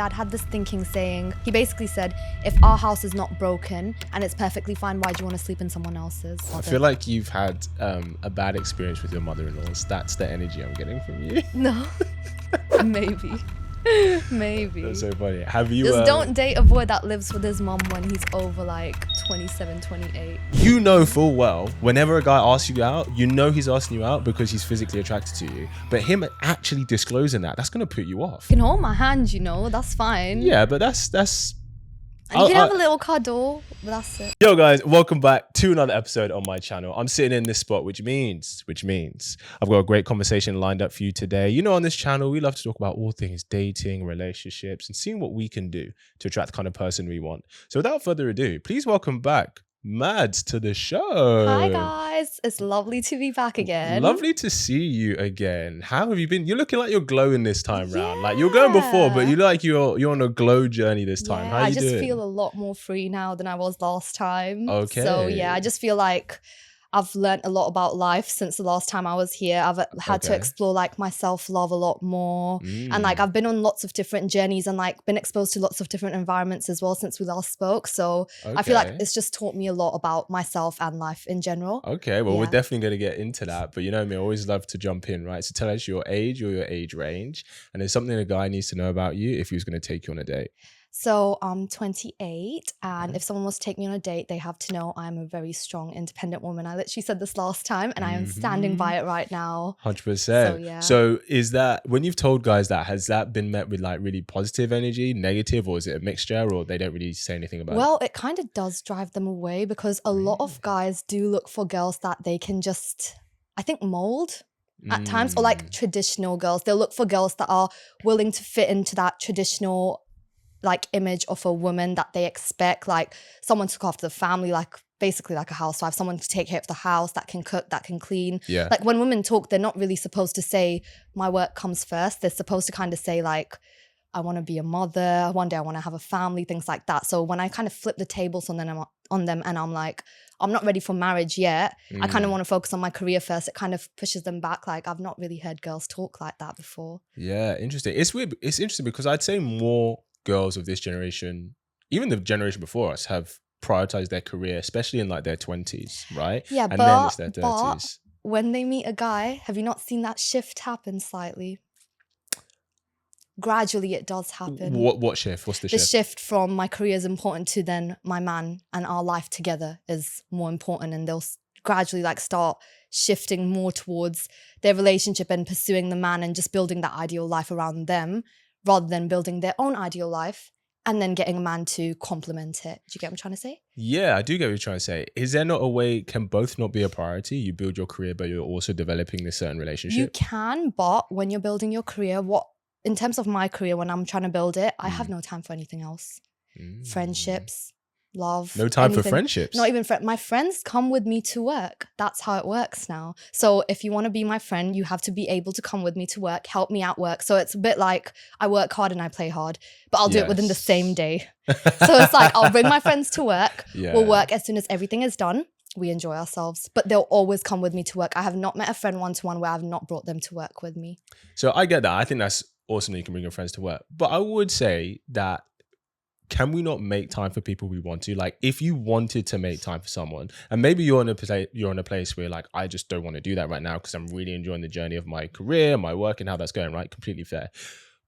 dad had this thinking saying, he basically said, if our house is not broken and it's perfectly fine, why do you want to sleep in someone else's? I feel like you've had a bad experience with your mother-in-laws. That's the energy I'm getting from you. No, maybe. Maybe. That's so funny. Have you Just don't date a boy that lives with his mom when he's over like 27, 28. You know full well, whenever a guy asks you out, you know he's asking you out because he's physically attracted to you. But him actually disclosing that's going to put you off. You can hold my hand, that's fine. Yeah, but that's And you can have a little cuddle, but that's it. Yo guys, welcome back to another episode on my channel. I'm sitting in this spot, which means I've got a great conversation lined up for you today. You know, on this channel, we love to talk about all things dating, relationships, and seeing what we can do to attract the kind of person we want. So without further ado, please welcome back Madz to the show. Hi guys, it's lovely to be back again. Lovely to see you again. How have you been? You're looking like you're glowing this time round. Like you were glowing before, but you're on a glow journey this time. How are you doing? I just feel a lot more free now than I was last time. Okay. So yeah, I just feel like I've learned a lot about life since the last time I was here. I've had to explore like my self-love a lot more. And like I've been on lots of different journeys and like been exposed to lots of different environments as well since we last spoke. So I feel like it's just taught me a lot about myself and life in general. Okay, well, we're definitely going to get into that. But you know me, I always love to jump in, right? So tell us your age or your age range. And there's something a guy needs to know about you if he was going to take you on a date. So I'm 28, and if someone was to take me on a date, they have to know I'm a very strong, independent woman. I literally said this last time, and I am standing by it right now. 100%. So, yeah. So is that, when you've told guys that, has that been met with like really positive energy, negative, or is it a mixture, or they don't really say anything about it? Well, it kind of does drive them away because a lot of guys do look for girls that they can just, I think, mold at times, or like traditional girls. They'll look for girls that are willing to fit into that traditional like image of a woman that they expect, like someone to look after the family, like basically like a housewife, someone to take care of the house, that can cook, that can clean. Yeah. Like when women talk, they're not really supposed to say my work comes first. They're supposed to kind of say like, I want to be a mother, one day I want to have a family, things like that. So when I kind of flip the tables on them and I'm like, I'm not ready for marriage yet, I kind of want to focus on my career first, it kind of pushes them back. Like I've not really heard girls talk like that before. Yeah, interesting. It's weird. It's interesting because I'd say more girls of this generation, even the generation before us, have prioritized their career, especially in like their 20s, right? Yeah, and then it's their 30s. But when they meet a guy, have you not seen that shift happen slightly? Gradually, it does happen. What shift? What's the shift? The shift from my career is important to then my man and our life together is more important, and they'll gradually like start shifting more towards their relationship and pursuing the man and just building that ideal life around them, rather than building their own ideal life and then getting a man to complement it. Do you get what I'm trying to say? Yeah, I do get what you're trying to say. Is there not a way, can both not be a priority? You build your career, but you're also developing this certain relationship? You can, but when you're building your career, in terms of my career, when I'm trying to build it, I have no time for anything else. Friendships, love. No time for friendships? Not even my friends come with me to work. That's how it works now. So if you want to be my friend, you have to be able to come with me to work, help me at work. So it's a bit like I work hard and I play hard, but I'll do it within the same day. So it's like I'll bring my friends to work. We'll work as soon as everything is done. We enjoy ourselves, but they'll always come with me to work. I have not met a friend one-to-one where I've not brought them to work with me. So I get that. I think that's awesome that you can bring your friends to work. But I would say that, can we not make time for people we want to? Like if you wanted to make time for someone, and maybe you're in a place where like, I just don't want to do that right now because I'm really enjoying the journey of my career, my work and how that's going, right? Completely fair.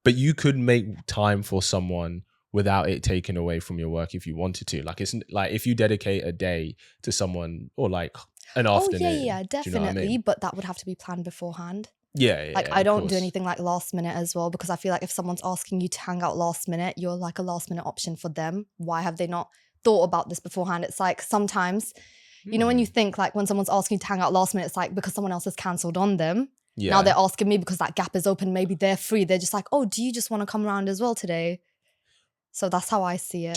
But you could make time for someone without it taken away from your work if you wanted to. Like it's like if you dedicate a day to someone or like an afternoon. Oh yeah, definitely. You know what I mean? But that would have to be planned beforehand. Yeah, like I don't do anything like last minute as well, because I feel like if someone's asking you to hang out last minute, you're like a last minute option for them. Why have they not thought about this beforehand? It's like sometimes, you know, when you think like when someone's asking you to hang out last minute, it's like because someone else has cancelled on them. Yeah. Now they're asking me because that gap is open. Maybe they're free. They're just like, oh, do you just want to come around as well today? So that's how I see it.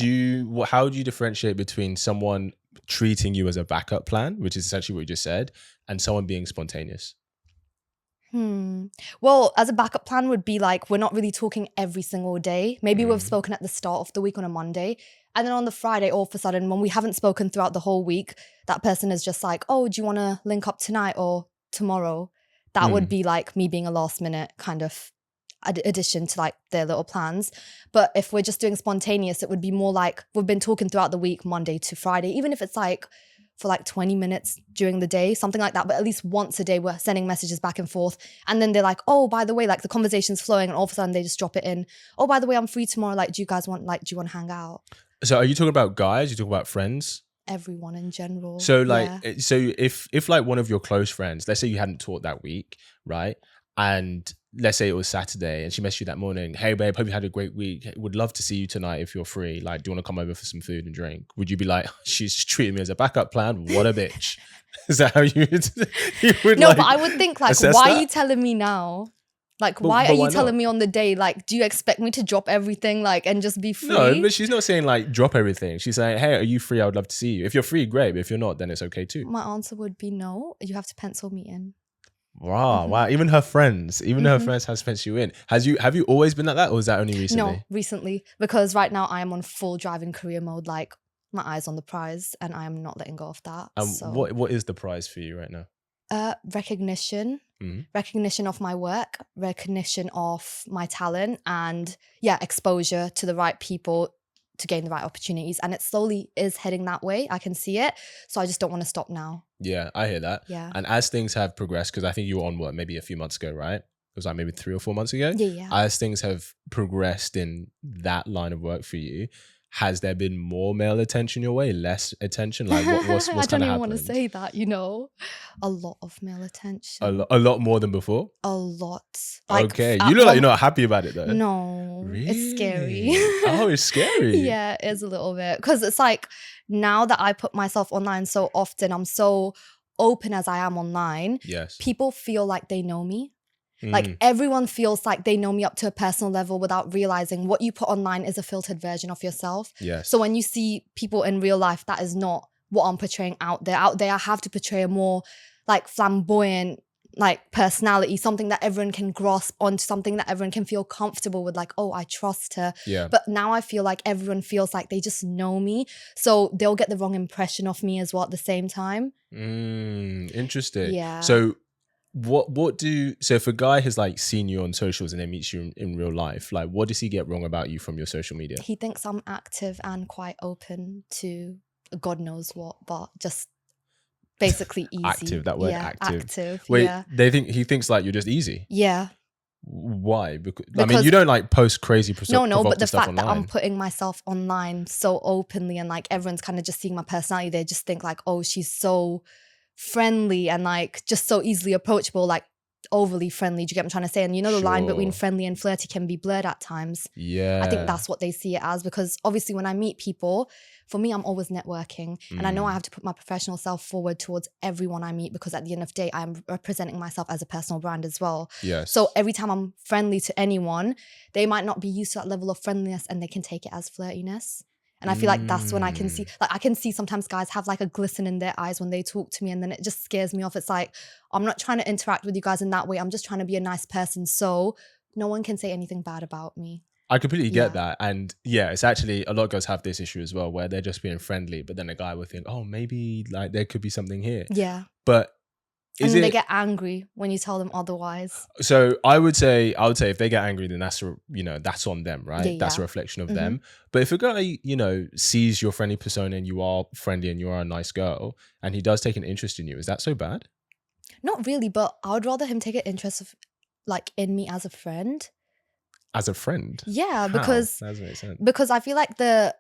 How do you differentiate between someone treating you as a backup plan, which is essentially what you just said, and someone being spontaneous? Well, as a backup plan would be like, we're not really talking every single day. Maybe we've spoken at the start of the week on a Monday. And then on the Friday, all of a sudden, when we haven't spoken throughout the whole week, that person is just like, oh, do you want to link up tonight or tomorrow? That would be like me being a last minute kind of addition to like their little plans. But if we're just doing spontaneous, it would be more like we've been talking throughout the week, Monday to Friday, even if it's like for like 20 minutes during the day, something like that. But at least once a day, we're sending messages back and forth. And then they're like, oh, by the way, like the conversation's flowing, and all of a sudden they just drop it in. Oh, by the way, I'm free tomorrow. Like, do you want to hang out? So are you talking about guys? You talking about friends? Everyone in general. So like, yeah. so if like one of your close friends, let's say you hadn't taught that week, right? And let's say it was Saturday and she messaged you that morning, hey babe, hope you had a great week. Would love to see you tonight if you're free. Like, do you want to come over for some food and drink? Would you be like, she's treating me as a backup plan? What a bitch. Is that how you would No, like, but I would think like, why are you telling me now? Like, why are you telling me on the day? Like, do you expect me to drop everything like and just be free? No, but she's not saying like drop everything. She's saying, hey, are you free? I would love to see you. If you're free, great. But if you're not, then it's okay too. My answer would be no. You have to pencil me in. Wow, wow. Even her friends has penciled you in. Have you always been like that, or is that only recently? No, recently. Because right now I am on full driving career mode, like my eyes on the prize, and I am not letting go of that. So. What is the prize for you right now? Recognition. Recognition of my work, recognition of my talent, and exposure to the right people to gain the right opportunities. And it slowly is heading that way. I can see it. So I just don't want to stop now. Yeah, I hear that. Yeah. And as things have progressed, because I think you were on maybe a few months ago, right? It was like maybe 3 or 4 months ago. Yeah. As things have progressed in that line of work for you, has there been more male attention your way, less attention? Like what's kind of happened? I don't even want to say that, a lot of male attention. A lot more than before? A lot. Like, okay, you look like you're not happy about it though. No, really? It's scary. Oh, it's scary. Yeah, it is a little bit. Because it's like, now that I put myself online so often, I'm so open as I am online. Yes. People feel like they know me. Like everyone feels like they know me up to a personal level without realizing what you put online is a filtered version of yourself. Yes. So when you see people in real life, that is not what I'm portraying out there. Out there, I have to portray a more like flamboyant like personality, something that everyone can grasp onto, something that everyone can feel comfortable with, like, oh, I trust her. Yeah. But now I feel like everyone feels like they just know me. So they'll get the wrong impression of me as well at the same time. Interesting. Yeah. So so if a guy has like seen you on socials and then meets you in real life, like what does he get wrong about you from your social media? He thinks I'm active and quite open to God knows what, but just basically easy. Active, that word, yeah, active. Wait, yeah. He thinks like you're just easy. Yeah. Why? Because I mean, you don't like post crazy no, but the fact online. that I'm putting myself online so openly and like everyone's kind of just seeing my personality, they just think like, oh, she's so friendly and like just so easily approachable, like overly friendly. Do you get what I'm trying to say? And the line between friendly and flirty can be blurred at times. Yeah. I think that's what they see it as, because obviously when I meet people, for me, I'm always networking, and I know I have to put my professional self forward towards everyone I meet, because at the end of the day, I'm representing myself as a personal brand as well. Yes. So every time I'm friendly to anyone, they might not be used to that level of friendliness and they can take it as flirtiness. And I feel like that's when I can see sometimes guys have like a glisten in their eyes when they talk to me, and then it just scares me off. It's like, I'm not trying to interact with you guys in that way. I'm just trying to be a nice person, so no one can say anything bad about me. I completely get that. And yeah, it's actually, a lot of guys have this issue as well, where they're just being friendly, but then a guy will think, oh, maybe like there could be something here. Yeah. But and then they get angry when you tell them otherwise. So I would say if they get angry, then that's that's on them, right? Yeah. That's a reflection of them. But if a guy, sees your friendly persona and you are friendly and you are a nice girl, and he does take an interest in you, is that so bad? Not really, but I would rather him take an interest in me as a friend. As a friend? Yeah, because that doesn't make sense. Because I feel like the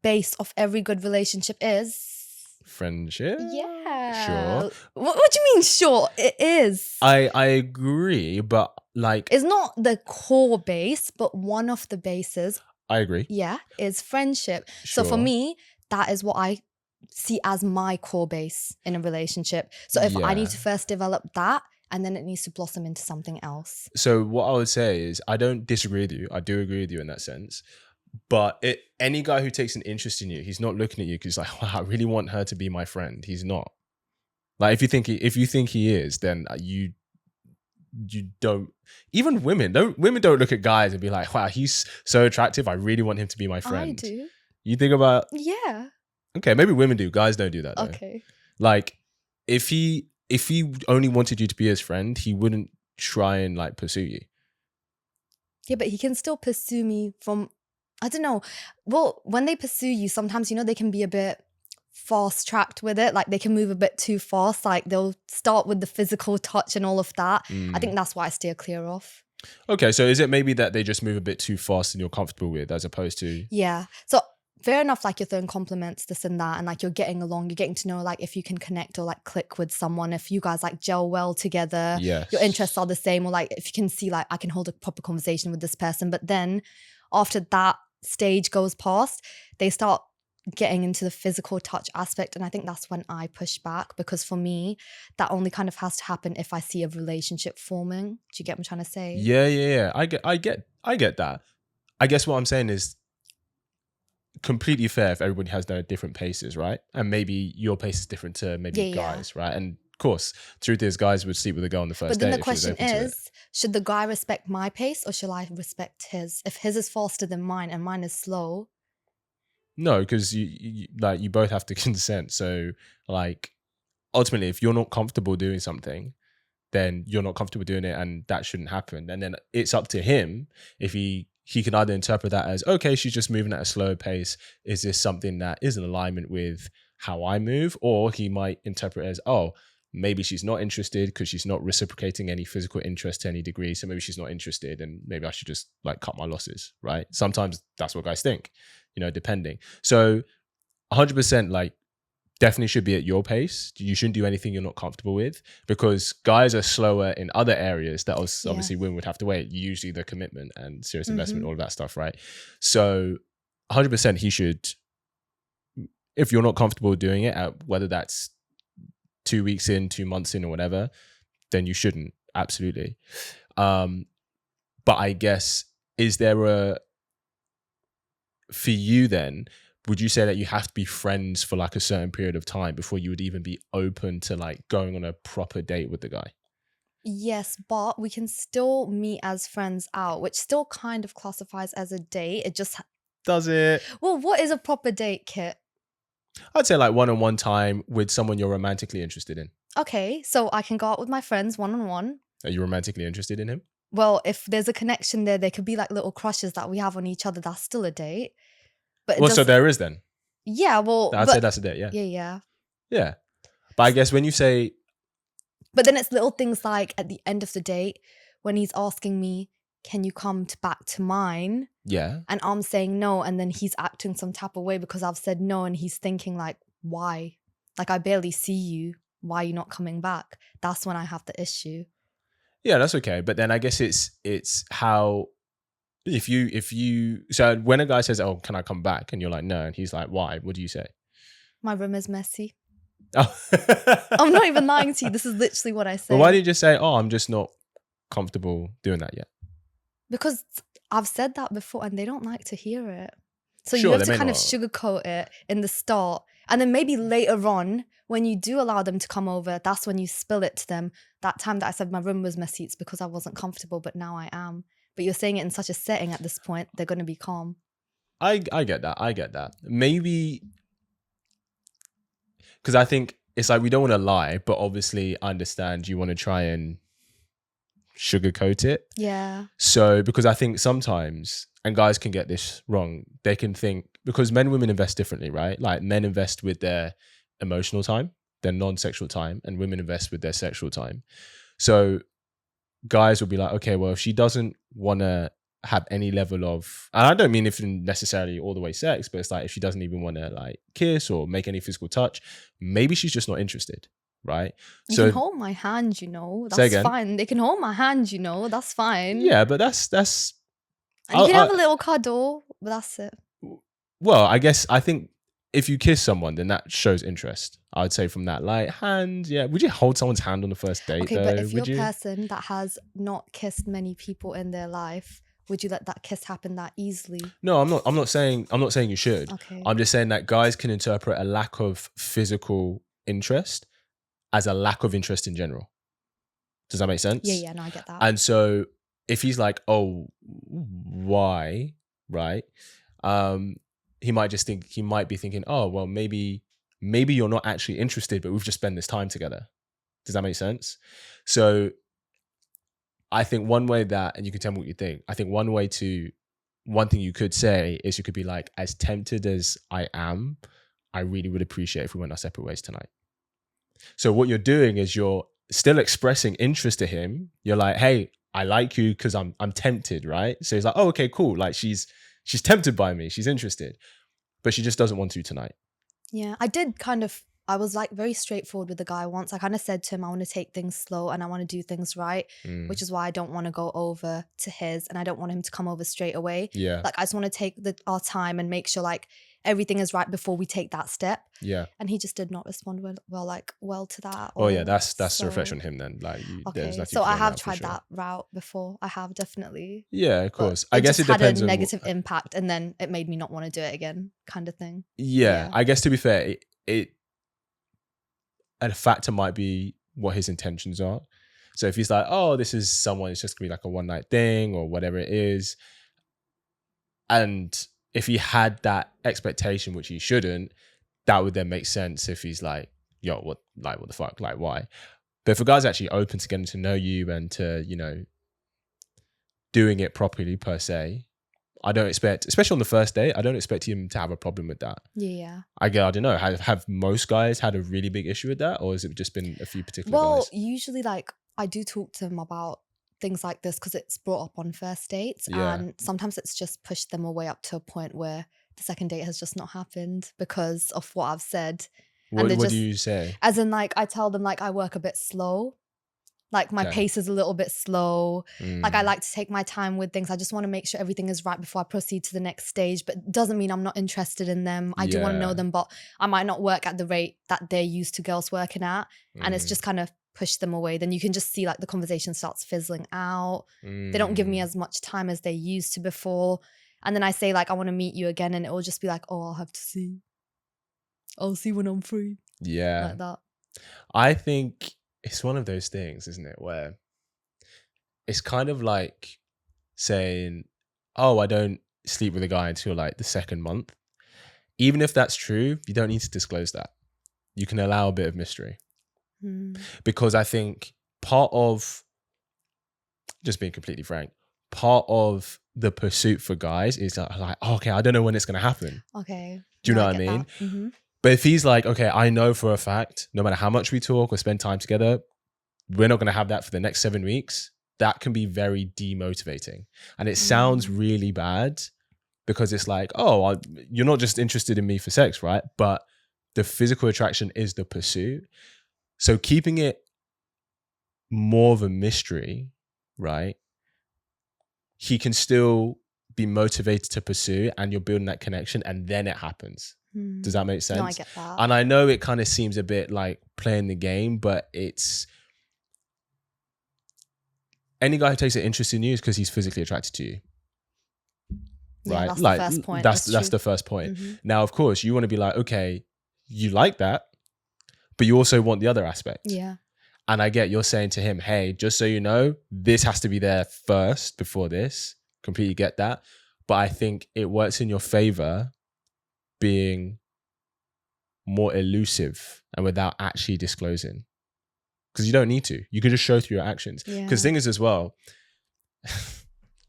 base of every good relationship is friendship. Yeah. Sure. What do you mean sure? It is. I agree, but like, it's not the core base, but one of the bases. I agree. Yeah, is friendship. Sure. So for me, that is what I see as my core base in a relationship. So if I need to first develop that, and then it needs to blossom into something else. So what I would say is, I don't disagree with you. I do agree with you in that sense. But any guy who takes an interest in you, he's not looking at you because like, wow, I really want her to be my friend. He's not. Like, if you think he is, then you don't. Even women don't look at guys and be like, wow, he's so attractive, I really want him to be my friend. I do. You think about? Yeah. Okay, maybe women do. Guys don't do that though. Okay. Like, if he only wanted you to be his friend, he wouldn't try and like pursue you. Yeah, but he can still pursue me from, I don't know. Well, when they pursue you, sometimes, they can be a bit fast tracked with it. Like they can move a bit too fast. Like they'll start with the physical touch and all of that. I think that's why I steer clear of. Okay, so is it maybe that they just move a bit too fast and you're comfortable with, as opposed to... Yeah. So fair enough, like you're throwing compliments, this and that, and like you're getting along, you're getting to know like if you can connect or like click with someone, if you guys like gel well together, Yes. your interests are the same, or like if you can see like I can hold a proper conversation with this person. But then after that stage goes past, they start getting into the physical touch aspect, and I think that's when I push back, because for me that only kind of has to happen if I see a relationship forming. Do you get what I'm trying to say? Yeah. I get that. I guess what I'm saying is completely fair if everybody has their different paces, right? And maybe your pace is different to maybe Yeah. guys, right? And of course, truth is guys would sleep with a girl on the first But then date the if she was question open to it. is, should the guy respect my pace or shall I respect his? If his is faster than mine and mine is slow. No, because you both have to consent. So like ultimately, if you're not comfortable doing something, then you're not comfortable doing it, and that shouldn't happen. And then it's up to him if he can either interpret that as, okay, she's just moving at a slower pace. Is this something that is in alignment with how I move? Or he might interpret it as, oh, maybe she's not interested because she's not reciprocating any physical interest to any degree. So maybe she's not interested, and maybe I should just like cut my losses, right? Sometimes that's what guys think, depending. So 100% like definitely should be at your pace. You shouldn't do anything you're not comfortable with, because guys are slower in other areas that obviously women would have to wait. Usually the commitment and serious investment, all of that stuff, right? So 100% he should, if you're not comfortable doing it, at whether that's 2 weeks in, 2 months in, or whatever, then you shouldn't. Absolutely. But I guess, is there for you then, would you say that you have to be friends for like a certain period of time before you would even be open to like going on a proper date with the guy? Yes, but we can still meet as friends out, which still kind of classifies as a date. It just... Does it? Well, what is a proper date, Kit? I'd say like one-on-one time with someone you're romantically interested in. Okay, so I can go out with my friends one-on-one. Are you romantically interested in him? Well, if there's a connection there could be like little crushes that we have on each other. That's still a date. But Well, so there is then. Yeah, well... I'd say that's a date, yeah. Yeah. Yeah. But I guess when you say... But then it's little things like at the end of the date when he's asking me, can you come back to mine? Yeah. And I'm saying no, and then he's acting some type of way because I've said no, and he's thinking like, why? Like, I barely see you. Why are you not coming back? That's when I have the issue. Yeah, that's okay. But then I guess it's how... If you so when a guy says, oh, can I come back? And you're like, no. And he's like, why? What do you say? My room is messy. Oh. I'm not even lying to you. This is literally what I say. But why do you just say, oh, I'm just not comfortable doing that yet? Because I've said that before and they don't like to hear it. So Sure, you have to kind of sugarcoat it in the start. And then maybe later on, when you do allow them to come over, that's when you spill it to them. That time that I said my room was messy, it's because I wasn't comfortable, but now I am. But you're saying it in such a setting at this point, they're going to be calm. I get that. Maybe because I think it's like we don't want to lie, but obviously I understand you want to try and sugarcoat it. Yeah. So because I think sometimes, and guys can get this wrong, they can think, because men and women invest differently, right? Like men invest with their emotional time, their non-sexual time, and women invest with their sexual time. So guys will be like, okay, well, if she doesn't want to have any level of, and I don't mean if necessarily all the way sex, but it's like if she doesn't even want to like kiss or make any physical touch, maybe she's just not interested, right? You can hold my hand, that's fine. They can hold my hand, that's fine. Yeah, but that's and you can have a little cuddle, but that's it. Well, I think if you kiss someone, then that shows interest. I would say from that, like hand, yeah. Would you hold someone's hand on the first date? Okay, though? but if you're a person that has not kissed many people in their life, would you let that kiss happen that easily? No, I'm not saying you should. Okay. I'm just saying that guys can interpret a lack of physical interest as a lack of interest in general. Does that make sense? Yeah, no, I get that. And so if he's like, oh, why? Right? He might be thinking, oh, well, maybe you're not actually interested, but we've just spent this time together. Does that make sense? So I think one way that, and you can tell me what you think, I think one thing you could say is you could be like, as tempted as I am, I really would appreciate if we went our separate ways tonight. So what you're doing is you're still expressing interest to him. You're like, hey, I like you because I'm tempted, right? So he's like, oh, okay, cool. Like she's tempted by me. She's interested, but she just doesn't want to tonight. Yeah, I was like very straightforward with the guy once. I kind of said to him, I want to take things slow and I want to do things right, which is why I don't want to go over to his and I don't want him to come over straight away. Yeah. Like I just want to take our time and make sure like everything is right before we take that step. Yeah. And he just did not respond well to that. Oh yeah, that's a reflection on him then. Like there's nothing so I clear on have that for tried sure. that route before. I have definitely. Yeah, of course. But I guess it had depends a on negative impact and then it made me not want to do it again, kind of thing. Yeah, I guess to be fair, a factor might be what his intentions are. So if he's like, oh, this is someone, it's just gonna be like a one night thing or whatever it is. And if he had that expectation, which he shouldn't, that would then make sense if he's like, yo, what the fuck? Like, why? But if a guy's actually open to getting to know you and to, doing it properly per se, I don't expect, especially on the first date, I don't expect him to have a problem with that. Yeah. I don't know. Have most guys had a really big issue with that, or has it just been a few particular guys? Well, usually, like, I do talk to them about things like this because it's brought up on first dates, and sometimes it's just pushed them away up to a point where the second date has just not happened because of what I've said. What do you say? As in, like, I tell them like I work a bit slow. Like my pace is a little bit slow. Like I like to take my time with things. I just want to make sure everything is right before I proceed to the next stage. But it doesn't mean I'm not interested in them. I do want to know them, but I might not work at the rate that they're used to girls working at. And it's just kind of pushed them away. Then you can just see like the conversation starts fizzling out. They don't give me as much time as they used to before. And then I say like, I want to meet you again. And it will just be like, oh, I'll have to see. I'll see when I'm free. Yeah. Like that. I think it's one of those things, isn't it, where it's kind of like saying, oh, I don't sleep with a guy until like the second month. Even if that's true, you don't need to disclose that. You can allow a bit of mystery. Because I think part of, just being completely frank, part of the pursuit for guys is like, oh, okay, I don't know when it's going to happen. Okay. Do you know what I mean? Mm-hmm. But if he's like, okay, I know for a fact, no matter how much we talk or spend time together, we're not going to have that for the next 7 weeks, that can be very demotivating. And it sounds really bad because it's like, oh, you're not just interested in me for sex, right? But the physical attraction is the pursuit. So keeping it more of a mystery, right? He can still be motivated to pursue and you're building that connection and then it happens. Does that make sense? No, I get that. And I know it kind of seems a bit like playing the game, but it's any guy who takes an interest in you is because he's physically attracted to you. Right? That's like the first point. That's the first point. Now, of course, you want to be like, okay, you like that, but you also want the other aspect. Yeah. And I get you're saying to him, hey, just so you know, this has to be there first before this. Completely get that. But I think it works in your favor being more elusive and without actually disclosing. Because you don't need to. You can just show through your actions. Because the thing is as well,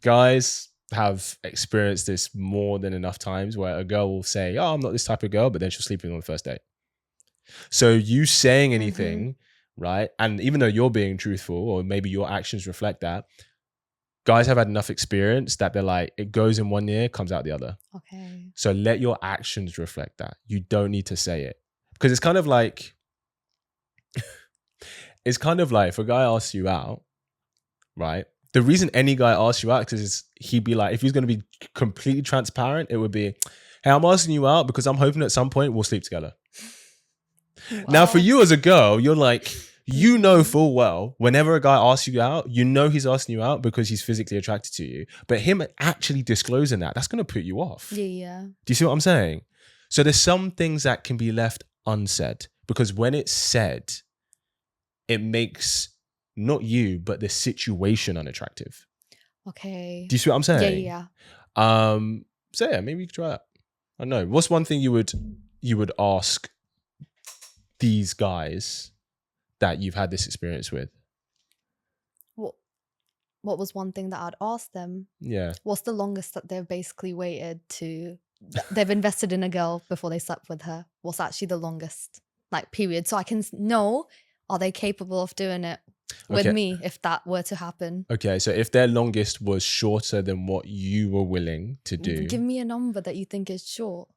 guys have experienced this more than enough times where a girl will say, oh, I'm not this type of girl, but then she'll sleep with you on the first date. So you saying anything, right? And even though you're being truthful or maybe your actions reflect that, guys have had enough experience that they're like, it goes in one ear, comes out the other. Okay. So let your actions reflect that. You don't need to say it. Because it's kind of like if a guy asks you out, right? The reason any guy asks you out is he'd be like, if he's going to be completely transparent, it would be, hey, I'm asking you out because I'm hoping at some point we'll sleep together. Wow. Now, for you as a girl, you're like, you know full well, whenever a guy asks you out, you know he's asking you out because he's physically attracted to you. But him actually disclosing that, that's going to put you off. Yeah. Do you see what I'm saying? So there's some things that can be left unsaid because when it's said, it makes not you, but the situation unattractive. Okay. Do you see what I'm saying? Yeah. So yeah, maybe you could try that. I don't know. What's one thing you would ask these guys that you've had this experience with? Well, what was one thing that I'd ask them? Yeah. What's the longest that they've basically waited to, they've invested in a girl before they slept with her? What's actually the longest, like, period? So I can know, are they capable of doing it with Okay. me if that were to happen? Okay, so if their longest was shorter than what you were willing to do. Give me a number that you think is short.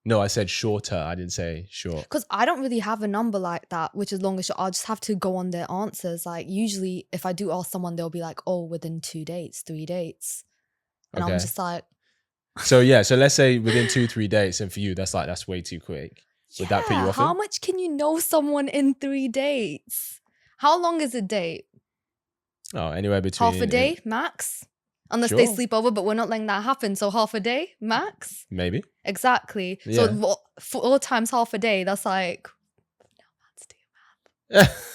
No, I said shorter. I didn't say short. Because I don't really have a number like that, which is long or short. I'll just have to go on their answers. Like, usually if I do ask someone, they'll be like, oh, within 2 dates, 3 dates. And I'm Okay. just like, So yeah, so let's say within 2-3 dates, and for you, that's way too quick. Would that put you off how him? much can you know someone in 3 dates? How long is a date? Oh, anywhere between Half a day max? Unless they sleep over, but we're not letting that happen. So half a day max? Maybe. Exactly. Yeah. So 4 times half a day, that's like, now Madz, do your math.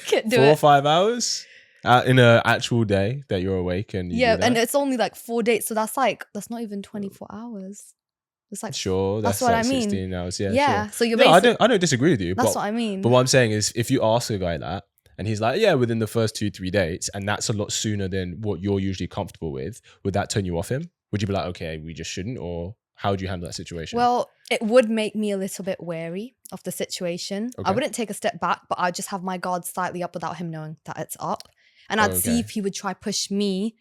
Can't do 4 it. or 5 hours in an actual day that you're awake and you do that? And it's only like 4 dates, so that's not even 24 hours. It's like, sure, that's what like I mean. 16 hours. Yeah, yeah. sure. So you're No, basically, I don't disagree with you. that's what I mean. But what I'm saying is, if you ask a guy that, and he's like, yeah, within the first 2-3 dates, and that's a lot sooner than what you're usually comfortable with, would that turn you off him? Would you be like, okay, we just shouldn't? Or how would you handle that situation? Well, it would make me a little bit wary of the situation. Okay. I wouldn't take a step back, but I'd just have my guard slightly up without him knowing that it's up. And I'd see if he would try push me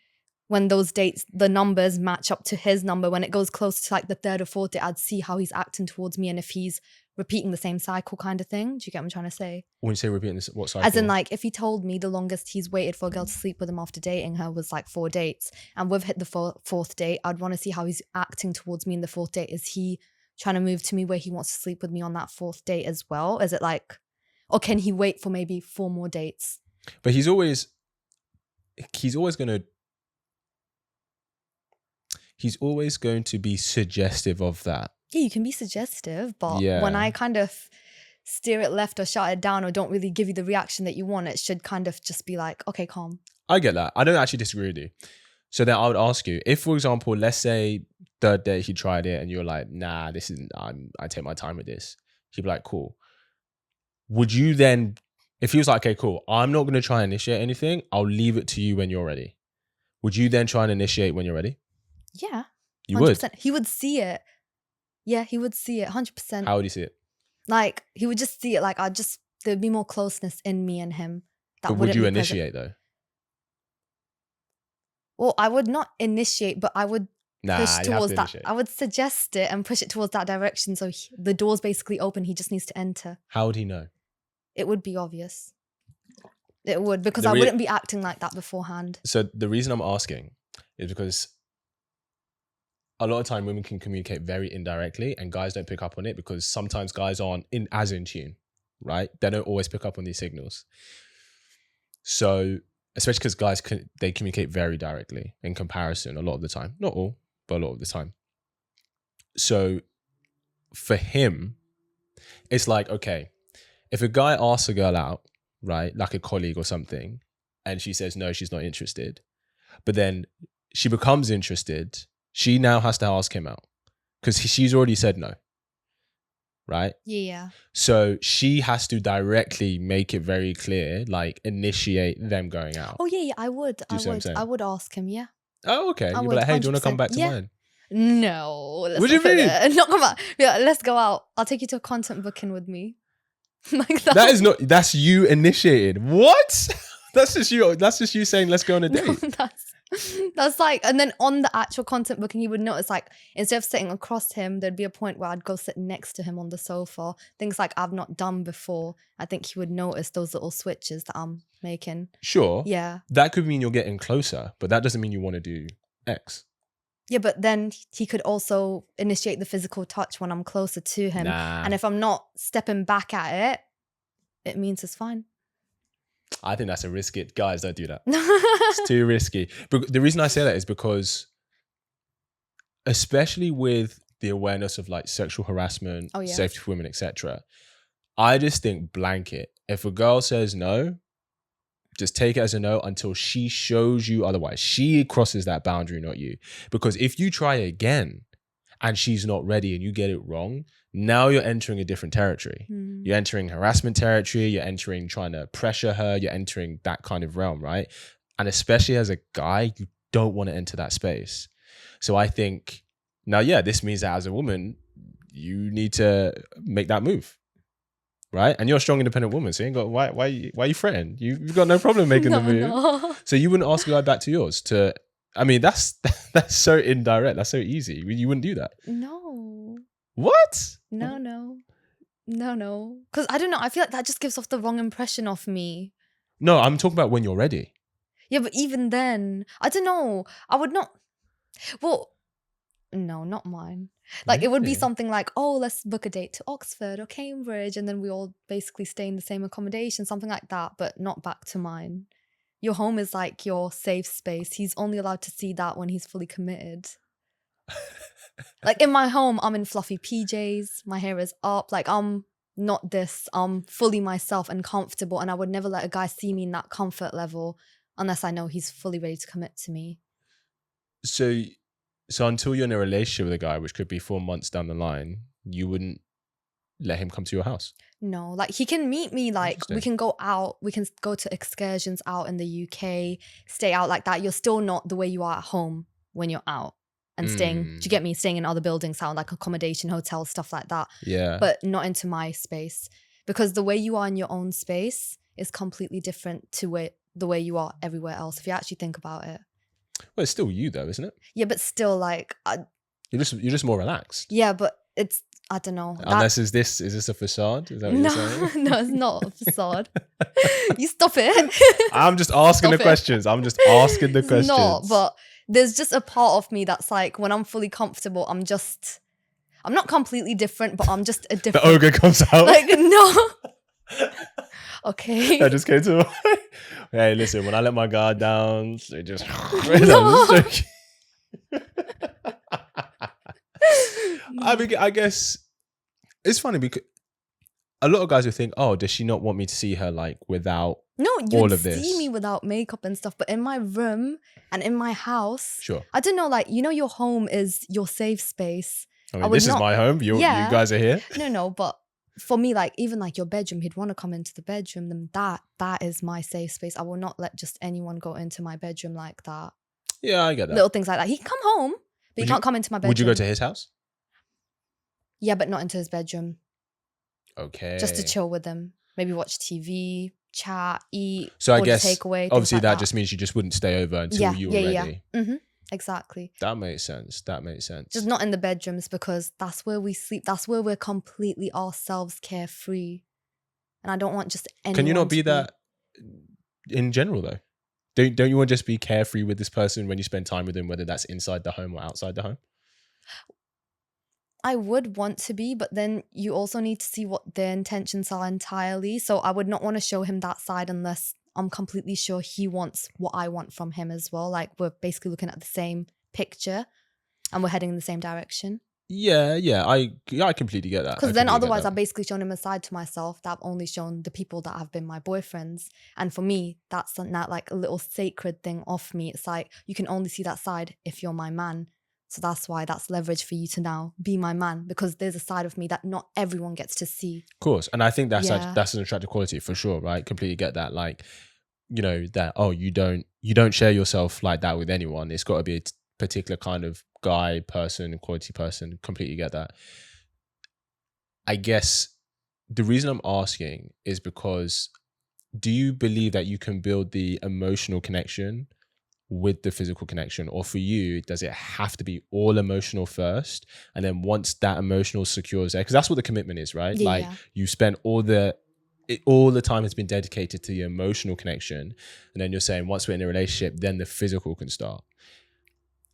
when those dates, the numbers match up to his number. When it goes close to like the 3rd or 4th date, I'd see how he's acting towards me and if he's repeating the same cycle kind of thing. Do you get what I'm trying to say? When you say repeating this, what cycle? As in, like, if he told me the longest he's waited for a girl to sleep with him after dating her was like 4 dates, and we've hit the 4th date, I'd want to see how he's acting towards me in the 4th date. Is he trying to move to me where he wants to sleep with me on that 4th date as well? Is it like, or can he wait for maybe 4 more dates? But he's always going to be suggestive of that. Yeah, you can be suggestive, but when I kind of steer it left or shut it down or don't really give you the reaction that you want, it should kind of just be like, okay, calm. I get that. I don't actually disagree with you. So then I would ask you, if, for example, let's say 3rd day he tried it and you're like, nah, this isn't, I take my time with this. He'd be like, cool. Would you then, if he was like, okay, cool, I'm not going to try and initiate anything, I'll leave it to you when you're ready. Would you then try and initiate when you're ready? Yeah. You 100%. would? He would see it. Yeah, he would see it 100%. How would he see it? Like, he would just see it like, there'd be more closeness in me and him. But would you initiate though? Well, I would not initiate, but I would push towards that. Initiate. I would suggest it and push it towards that direction. So the door's basically open. He just needs to enter. How would he know? It would be obvious. It would, because I wouldn't be acting like that beforehand. So the reason I'm asking is because a lot of time women can communicate very indirectly and guys don't pick up on it because sometimes guys aren't as in tune, right? They don't always pick up on these signals. So, especially because guys, they communicate very directly in comparison a lot of the time. Not all, but a lot of the time. So for him, it's like, okay, if a guy asks a girl out, right, like a colleague or something, and she says, no, she's not interested, but then she becomes interested, she now has to ask him out because she's already said no, right? Yeah. So she has to directly make it very clear, like initiate them going out. Oh, yeah, I would. I would ask him, yeah. Oh, okay. You'd be like, hey, do you want to come back to mine? No. What do you mean? Not come back. Yeah, let's go out. I'll take you to a content booking with me. Like that. That is not, that's you initiated. What? That's just you saying, let's go on a date. No, that's like, and then on the actual content booking, you would notice like, instead of sitting across him, there'd be a point where I'd go sit next to him on the sofa. Things like I've not done before. I think he would notice those little switches that I'm making. Sure. Yeah. That could mean you're getting closer, but that doesn't mean you want to do X. Yeah, but then he could also initiate the physical touch when I'm closer to him. Nah. And if I'm not stepping back at it, it means it's fine. I think that's a risky. Guys, don't do that. It's too risky. But the reason I say that is because, especially with the awareness of like sexual harassment, safety for women, etc., I just think blanket. If a girl says no, just take it as a no until she shows you otherwise. She crosses that boundary, not you. Because if you try again and she's not ready and you get it wrong, now you're entering a different territory. You're entering harassment territory. You're entering trying to pressure her. You're entering that kind of realm, right? And especially as a guy, you don't want to enter that space. So I think now, this means that as a woman, you need to make that move. Right? And you're a strong, independent woman. So you ain't got, why you fretting? You've got no problem making the move. No. So you wouldn't ask a guy back to yours to, I mean, that's so indirect. That's so easy. You wouldn't do that. No. What? No. Because I don't know. I feel like that just gives off the wrong impression of me. No, I'm talking about when you're ready. Yeah, but even then, I don't know. I would not. Well, no, not mine. Like, it would be Really? something like, oh, let's book a date to Oxford or Cambridge, and then we all basically stay in the same accommodation, something like that, but not back to mine. Your home is like your safe space. He's only allowed to see that when he's fully committed. Like, in my home, I'm in fluffy PJs, my hair is up, like, I'm not this, I'm fully myself and comfortable, and I would never let a guy see me in that comfort level unless I know he's fully ready to commit to me. So until you're in a relationship with a guy, which could be 4 months down the line, you wouldn't let him come to your house? No, like, he can meet me, like, we can go out, we can go to excursions out in the UK, stay out like that. You're still not the way you are at home when you're out and staying, do you get me? Staying in other buildings out, like accommodation, hotels, stuff like that. Yeah. But not into my space, because the way you are in your own space is completely different to the way you are everywhere else, if you actually think about it. Well, it's still you though, isn't it? Yeah, but still, like, you're just more relaxed. Yeah, but it's, I don't know. Unless is this a facade? Is that what you're saying? No, it's not a facade. You stop it. I'm just asking the questions. I'm just asking the questions. No, but there's just a part of me that's like, when I'm fully comfortable, I'm not completely different, but I'm just a different. The ogre comes out. Like, no. Okay. I just came to. Hey, listen. When I let my guard down, it just. No. I mean, I guess it's funny because a lot of guys will think, "Oh, does she not want me to see her like without all of this?" No, you'd see me without makeup and stuff, but in my room and in my house, sure. I don't know, like, your home is your safe space. I mean, this is my home. You guys are here. No, but for me, like, even like your bedroom, he'd want to come into the bedroom, then that is my safe space. I will not let just anyone go into my bedroom like that. Yeah, I get that. Little things like that. He can come home, but he can't come into my bedroom. Would you go to his house? Yeah, but not into his bedroom. Okay. Just to chill with him. Maybe watch TV, chat, eat. So I guess takeaway, obviously like that just means you just wouldn't stay over until you were ready. Yeah. Mm-hmm. Exactly. That makes sense. Just not in the bedrooms, because that's where we sleep. That's where we're completely ourselves, carefree. And I don't want just anyone. Can you not be that in general though? Don't you want to just be carefree with this person when you spend time with them, whether that's inside the home or outside the home? I would want to be, but then you also need to see what their intentions are entirely. So I would not want to show him that side unless I'm completely sure he wants what I want from him as well. Like, we're basically looking at the same picture and we're heading in the same direction. Yeah, I completely get that. Because then otherwise I've basically shown him a side to myself that I've only shown the people that have been my boyfriends. And for me, that's not like a little sacred thing of me. It's like, you can only see that side if you're my man. So that's why that's leverage for you to now be my man, because there's a side of me that not everyone gets to see. Of course. And I think that's an attractive quality for sure, right? Completely get that. Like, that, you don't share yourself like that with anyone. It's got to be a particular kind of guy, person, quality person. Completely get that. I guess the reason I'm asking is because, do you believe that you can build the emotional connection with the physical connection, or for you, does it have to be all emotional first, and then once that emotional secures there, because that's what the commitment is, right? Yeah. Like, you spend all the time has been dedicated to the emotional connection, and then you're saying once we're in a relationship, then the physical can start.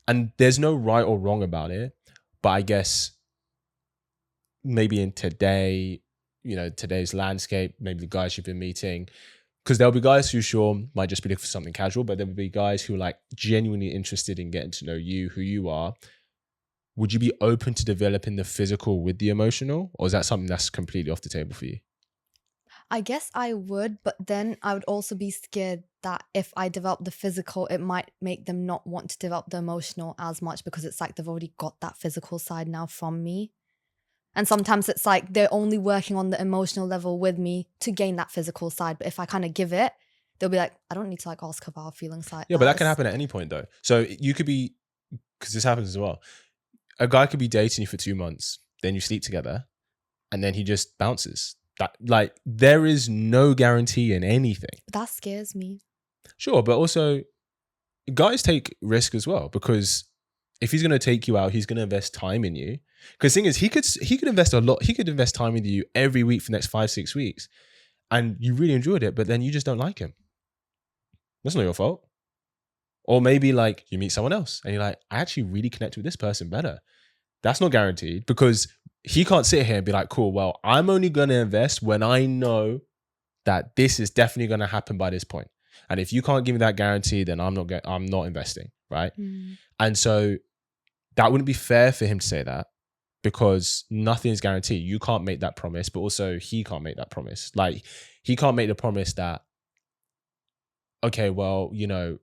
And there's no right or wrong about it, but I guess maybe in today's landscape, maybe the guys you've been meeting, because there'll be guys who might just be looking for something casual, but there will be guys who are like genuinely interested in getting to know you, who you are. Would you be open to developing the physical with the emotional, or is that something that's completely off the table for you? I guess I would, but then I would also be scared that if I develop the physical, it might make them not want to develop the emotional as much, because it's like they've already got that physical side now from me. And sometimes it's like they're only working on the emotional level with me to gain that physical side. But if I kind of give it, they'll be like, I don't need to like ask about our feelings like Yeah, but that can happen at any point though. So you could be, because this happens as well. A guy could be dating you for 2 months, then you sleep together, and then he just bounces. That, like, there is no guarantee in anything. That scares me. Sure, but also guys take risk as well, because if he's going to take you out, he's going to invest time in you. Because the thing is, he could invest a lot. He could invest time with you every week for the next 5-6 weeks, and you really enjoyed it, but then you just don't like him. That's not your fault. Or maybe like you meet someone else and you're like, I actually really connect with this person better. That's not guaranteed, because he can't sit here and be like, cool, well, I'm only going to invest when I know that this is definitely going to happen by this point. And if you can't give me that guarantee, then I'm not investing, right? And so that wouldn't be fair for him to say that, because nothing is guaranteed. You can't make that promise, but also he can't make that promise. Like, he can't make the promise that, okay, well, you know,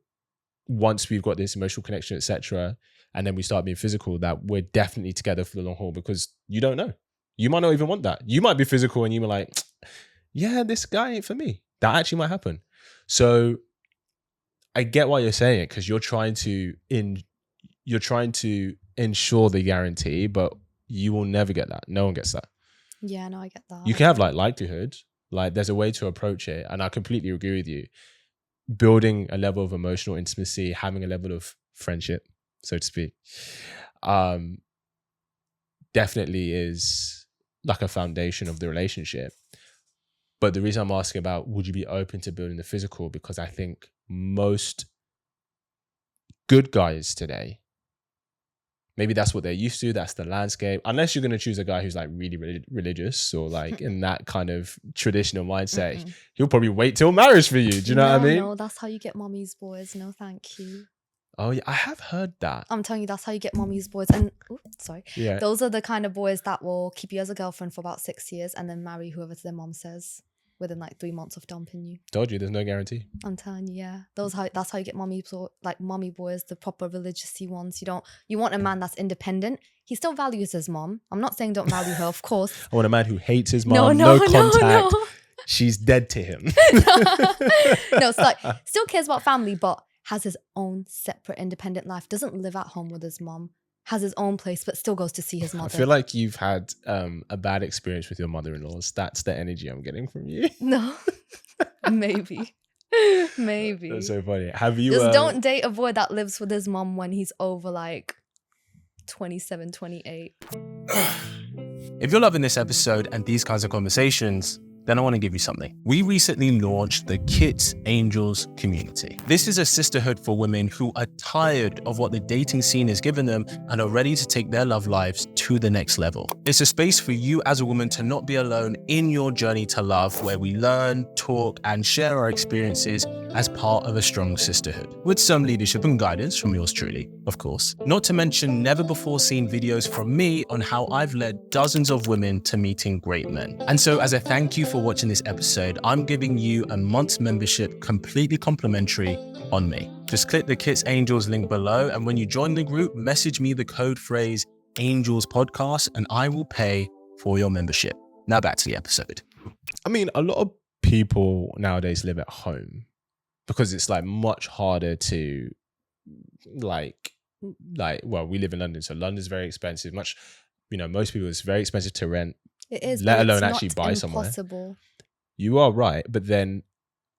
once we've got this emotional connection, etc., and then we start being physical, that we're definitely together for the long haul, because you don't know. You might not even want that. You might be physical and you were like, yeah, this guy ain't for me. That actually might happen. So I get why you're saying it, because you're trying to ensure the guarantee, but you will never get that. No one gets that. Yeah, no, I get that. You can have like likelihood, like there's a way to approach it, and I completely agree with you. Building a level of emotional intimacy, having a level of friendship, so to speak, definitely is like a foundation of the relationship. But the reason I'm asking about, would you be open to building the physical? Because I think most good guys today, maybe that's what they're used to. That's the landscape. Unless you're going to choose a guy who's like really religious or like in that kind of traditional mindset, he'll probably wait till marriage for you. Do you know what I mean? No, that's how you get mommy's boys. No, thank you. Oh yeah, I have heard that. I'm telling you, that's how you get mommy's boys. And yeah, those are the kind of boys that will keep you as a girlfriend for about 6 years and then marry whoever their mom says within like 3 months of dumping you. Told you, there's no guarantee. I'm telling you, yeah. That's how you get mommy boys, the proper religious-y ones. You want a man that's independent. He still values his mom. I'm not saying don't value her, of course. I want a man who hates his mom, no contact. No. She's dead to him. No, it's like still cares about family, but has his own separate independent life. Doesn't live at home with his mom. Has his own place, but still goes to see his mother. I feel like you've had a bad experience with your mother-in-laws. That's the energy I'm getting from you. No, maybe. That's so funny. Have you just don't date a boy that lives with his mom when he's over like 27, 28. If you're loving this episode and these kinds of conversations, then I want to give you something. We recently launched the Kits Angels community. This is a sisterhood for women who are tired of what the dating scene has given them and are ready to take their love lives to the next level. It's a space for you as a woman to not be alone in your journey to love, where we learn, talk, and share our experiences as part of a strong sisterhood, with some leadership and guidance from yours truly, of course. Not to mention never before seen videos from me on how I've led dozens of women to meeting great men. And so as a thank you for watching this episode, I'm giving you a month's membership completely complimentary on me. Just click the Kits Angels link below, and when you join the group, message me the code phrase Angels Podcast and I will pay for your membership. Now back to the episode. I mean, a lot of people nowadays live at home because it's like much harder to like well, we live in London, so London's very expensive. Most people, it's very expensive to rent. It is, let alone actually buy impossible. Somewhere. You are right, but then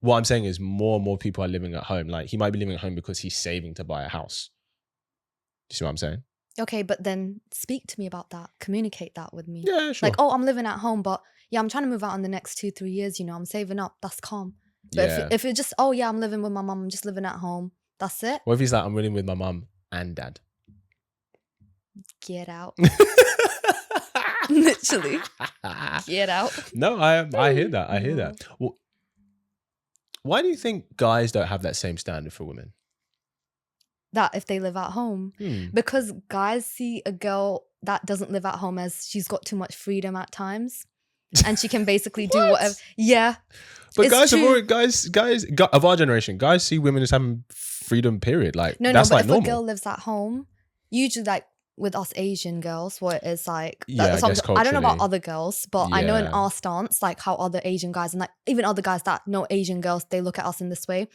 what I'm saying is more and more people are living at home. Like, he might be living at home because he's saving to buy a house. Do you see what I'm saying? Okay, but then speak to me about that. Communicate that with me. Yeah, sure. Like, oh, I'm living at home, but yeah, I'm trying to move out in the next 2-3 years. I'm saving up. That's calm. But if it's just, oh yeah, I'm living with my mum, I'm just living at home. That's it. What if he's like, I'm living with my mum and dad? Get out. Literally. Get out. No, I hear that. I hear that. Well, why do you think guys don't have that same standard for women? That if they live at home. Because guys see a girl that doesn't live at home as she's got too much freedom at times. And she can basically do whatever. Yeah. But guys of our generation, guys see women as having freedom, period. Like, that's like normal. If a girl lives at home, usually like with us Asian girls, what it is like. Yeah, I guess I don't know about culturally. other girls, but I know in Yeah. our stance, like how other Asian guys and like even other guys that know Asian girls, they look at us in this way.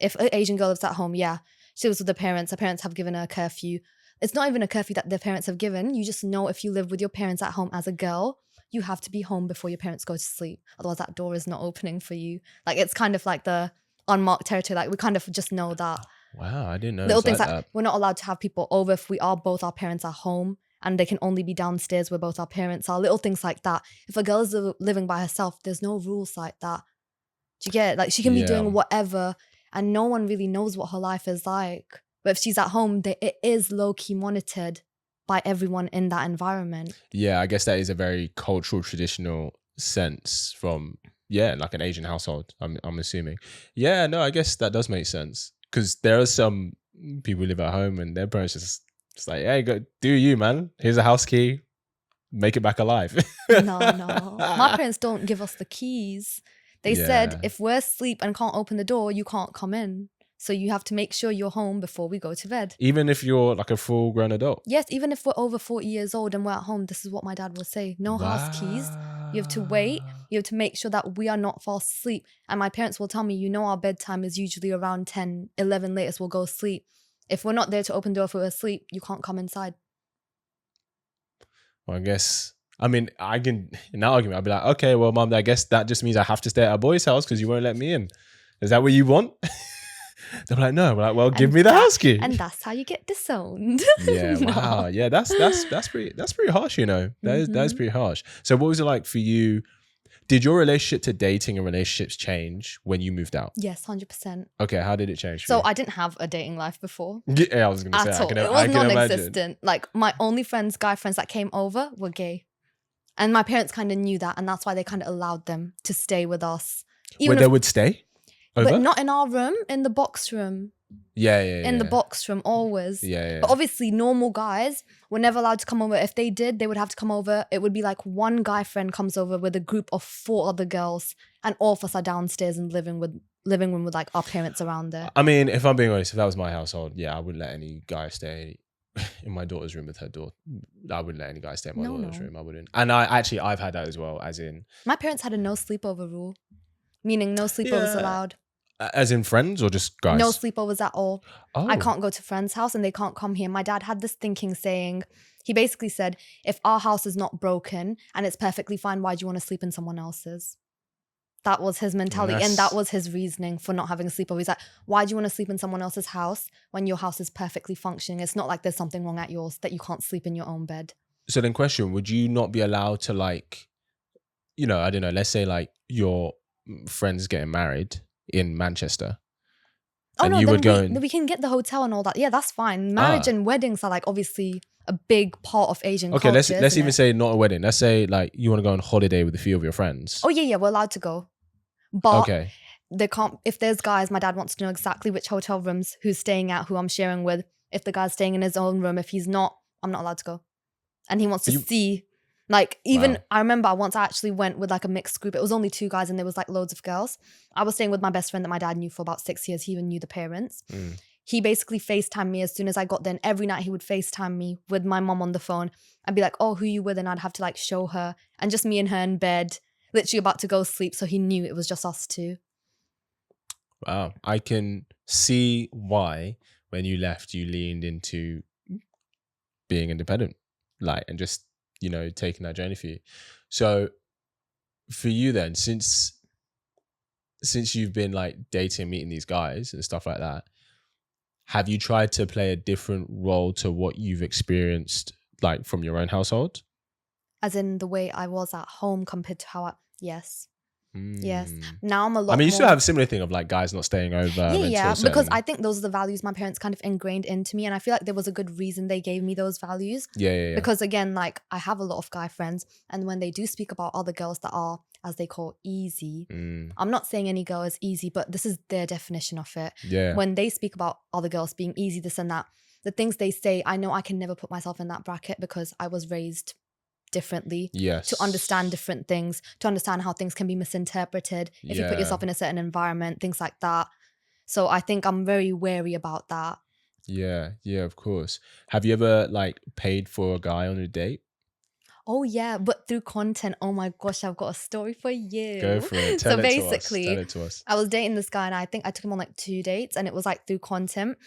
If an Asian girl lives at home, yeah, she lives with her parents have given her a curfew. It's not even a curfew that their parents have given. You just know if you live with your parents at home as a girl, you have to be home before your parents go to sleep. Otherwise, that door is not opening for you. Like, it's kind of like the unmarked territory. Like, we kind of just know that. Wow, I didn't know Little it's things like like that. we're not allowed to have people over if we are both our parents are home, and they can only be downstairs where both our parents are. Little things like that. If a girl is living by herself, there's no rules like that. Do you get it? Like, she can be Yeah. doing whatever, and no one really knows what her life is like. But if she's at home, it is low-key monitored by everyone in that environment. Yeah, I guess that is a very cultural, traditional sense from, like an Asian household, I'm assuming. Yeah, no, I guess that does make sense. Because there are some people who live at home and their parents just like, hey, go do you, man. Here's a house key. Make it back alive. No. My parents don't give us the keys. They said Yeah. if we're asleep and can't open the door, you can't come in. So you have to make sure you're home before we go to bed. Even if you're like a full grown adult. Yes, even if we're over 40 years old and we're at home, this is what my dad will say. No house keys. You have to wait. You have to make sure that we are not fast asleep. And my parents will tell me, our bedtime is usually around 10, 11 latest, we'll go sleep. If we're not there to open the door if we're asleep, you can't come inside. Well, I guess, in that argument, I'll be like, okay, well, mom, I guess that just means I have to stay at a boy's house because you won't let me in. Is that what you want? They're like, no. We're like, well, give me the house key. And that's how you get disowned. Yeah, wow. Yeah, that's pretty harsh, That is pretty harsh. So what was it like for you? Did your relationship to dating and relationships change when you moved out? Yes, 100%. Okay, how did it change for So you? I didn't have a dating life before. Yeah, I was going to say. At all. It was non-existent. Like, my only guy friends that came over were gay. And my parents kind of knew that, and that's why they kind of allowed them to stay with us. Where they would stay? Over? But not in our room, in the box room. Yeah. In the box room, always. Yeah. But obviously, normal guys were never allowed to come over. If they did, they would have to come over. It would be like one guy friend comes over with a group of 4 other girls, and all of us are downstairs in the living room with like our parents around there. I mean, if I'm being honest, if that was my household, yeah, I wouldn't let any guy stay in my daughter's room with her daughter. I wouldn't let any guy stay in my daughter's room. I wouldn't. And I've had that as well, as in... My parents had a no sleepover rule, meaning no sleepovers allowed. As in friends or just guys? No sleepovers at all. Oh. I can't go to friends' house and they can't come here. My dad had this thinking saying, he basically said, if our house is not broken and it's perfectly fine, why do you want to sleep in someone else's? That was his mentality, and that was his reasoning for not having a sleepover. He's like, why do you want to sleep in someone else's house when your house is perfectly functioning? It's not like there's something wrong at yours that you can't sleep in your own bed. So then question, would you not be allowed to like, I don't know, let's say like your friend's getting married in Manchester. Oh, and no, you then would go in... we can get the hotel and all that. Yeah, that's fine. Marriage and weddings are like obviously a big part of Asian culture. Okay, let's even say not a wedding. Let's say like you want to go on holiday with a few of your friends. Oh, yeah, we're allowed to go. But okay. They can't, if there's guys, my dad wants to know exactly which hotel rooms, who's staying at, who I'm sharing with. If the guy's staying in his own room, if he's not, I'm not allowed to go. And he wants to see, like, even, wow. I remember once I actually went with like a mixed group. It was only 2 guys and there was like loads of girls. I was staying with my best friend that my dad knew for about 6 years. He even knew the parents. He basically FaceTimed me as soon as I got there. And every night he would FaceTime me with my mom on the phone. I'd be like, oh, who you with? And I'd have to like show her. And just me and her in bed, literally about to go sleep. So he knew it was just us 2. Wow. I can see why when you left, you leaned into being independent, like, and just, taking that journey for you. So for you then, since you've been like dating, meeting these guys and stuff like that, have you tried to play a different role to what you've experienced like from your own household? As in the way I was at home compared to how yes. Yes. Now I'm a lot more... you still have a similar thing of like guys not staying over. Yeah, because I think those are the values my parents kind of ingrained into me. And I feel like there was a good reason they gave me those values. Yeah. Because again, like I have a lot of guy friends. And when they do speak about other girls that are, as they call, easy. I'm not saying any girl is easy, but this is their definition of it. Yeah. When they speak about other girls being easy, this and that, the things they say, I know I can never put myself in that bracket because I was raised differently, yes, to understand different things, to understand how things can be misinterpreted if you put yourself in a certain environment, things like that. So I think I'm very wary about that. Yeah, of course. Have you ever like paid for a guy on a date? Oh yeah, but through content. Oh my gosh, I've got a story for Go you. for it. So Tell it to us. Tell basically, it to us. I was dating this guy and I think I took him on like 2 dates and it was like through content.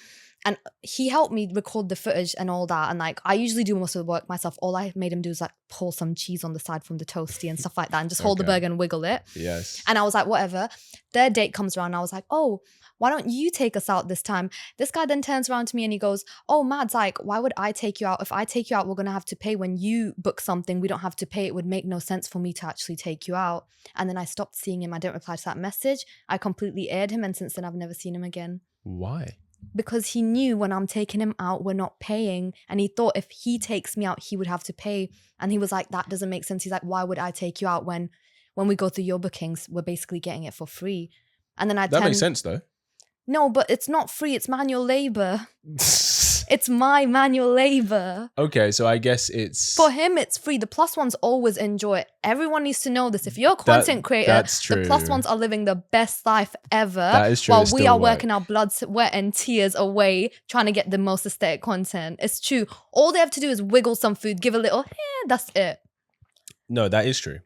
And he helped me record the footage and all that. And like I usually do most of the work myself. All I made him do is like pull some cheese on the side from the toasty and stuff like that and just hold the Okay. burger and wiggle it. Yes. And I was like, whatever. Third date comes around and I was like, oh, why don't you take us out this time? This guy then turns around to me and he goes, oh, Madz, like, why would I take you out? If I take you out, we're going to have to pay. When you book something, we don't have to pay. It would make no sense for me to actually take you out. And then I stopped seeing him. I didn't reply to that message. I completely aired him. And since then, I've never seen him again. Why? Because he knew when I'm taking him out, we're not paying. And he thought if he takes me out, he would have to pay. And he was like, that doesn't make sense. He's like, why would I take you out when we go through your bookings, we're basically getting it for free? And then That makes sense though. No, but it's not free. It's manual labor. It's my manual labor. Okay, so I guess it's... For him, it's free. The plus ones always enjoy it. Everyone needs to know this. If you're a content creator, that's true. the plus ones are living the best life ever. That is true. While It's we still are work. working our blood, sweat, and tears away trying to get the most aesthetic content. It's true. All they have to do is wiggle some food, give a little, that's it. No, that is true.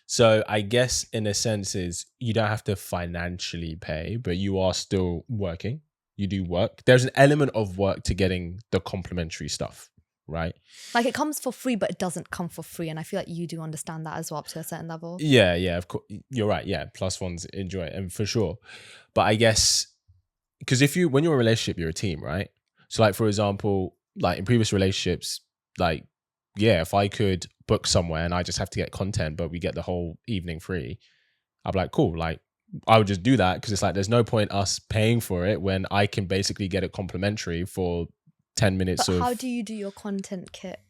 So I guess in a sense is you don't have to financially pay, but you are still working. You do work. There's an element of work to getting the complimentary stuff, right? Like it comes for free, but it doesn't come for free. And I feel like you do understand that as well up to a certain level. Yeah, of course. You're right. Yeah, plus ones enjoy it, and for sure. But I guess because when you're in a relationship, you're a team, right? So like, for example, like in previous relationships, like, yeah, if I could book somewhere and I just have to get content, but we get the whole evening free, I'd be like, cool. Like, I would just do that because it's like, there's no point us paying for it when I can basically get it complimentary for 10 minutes But how do you do your content, Kit?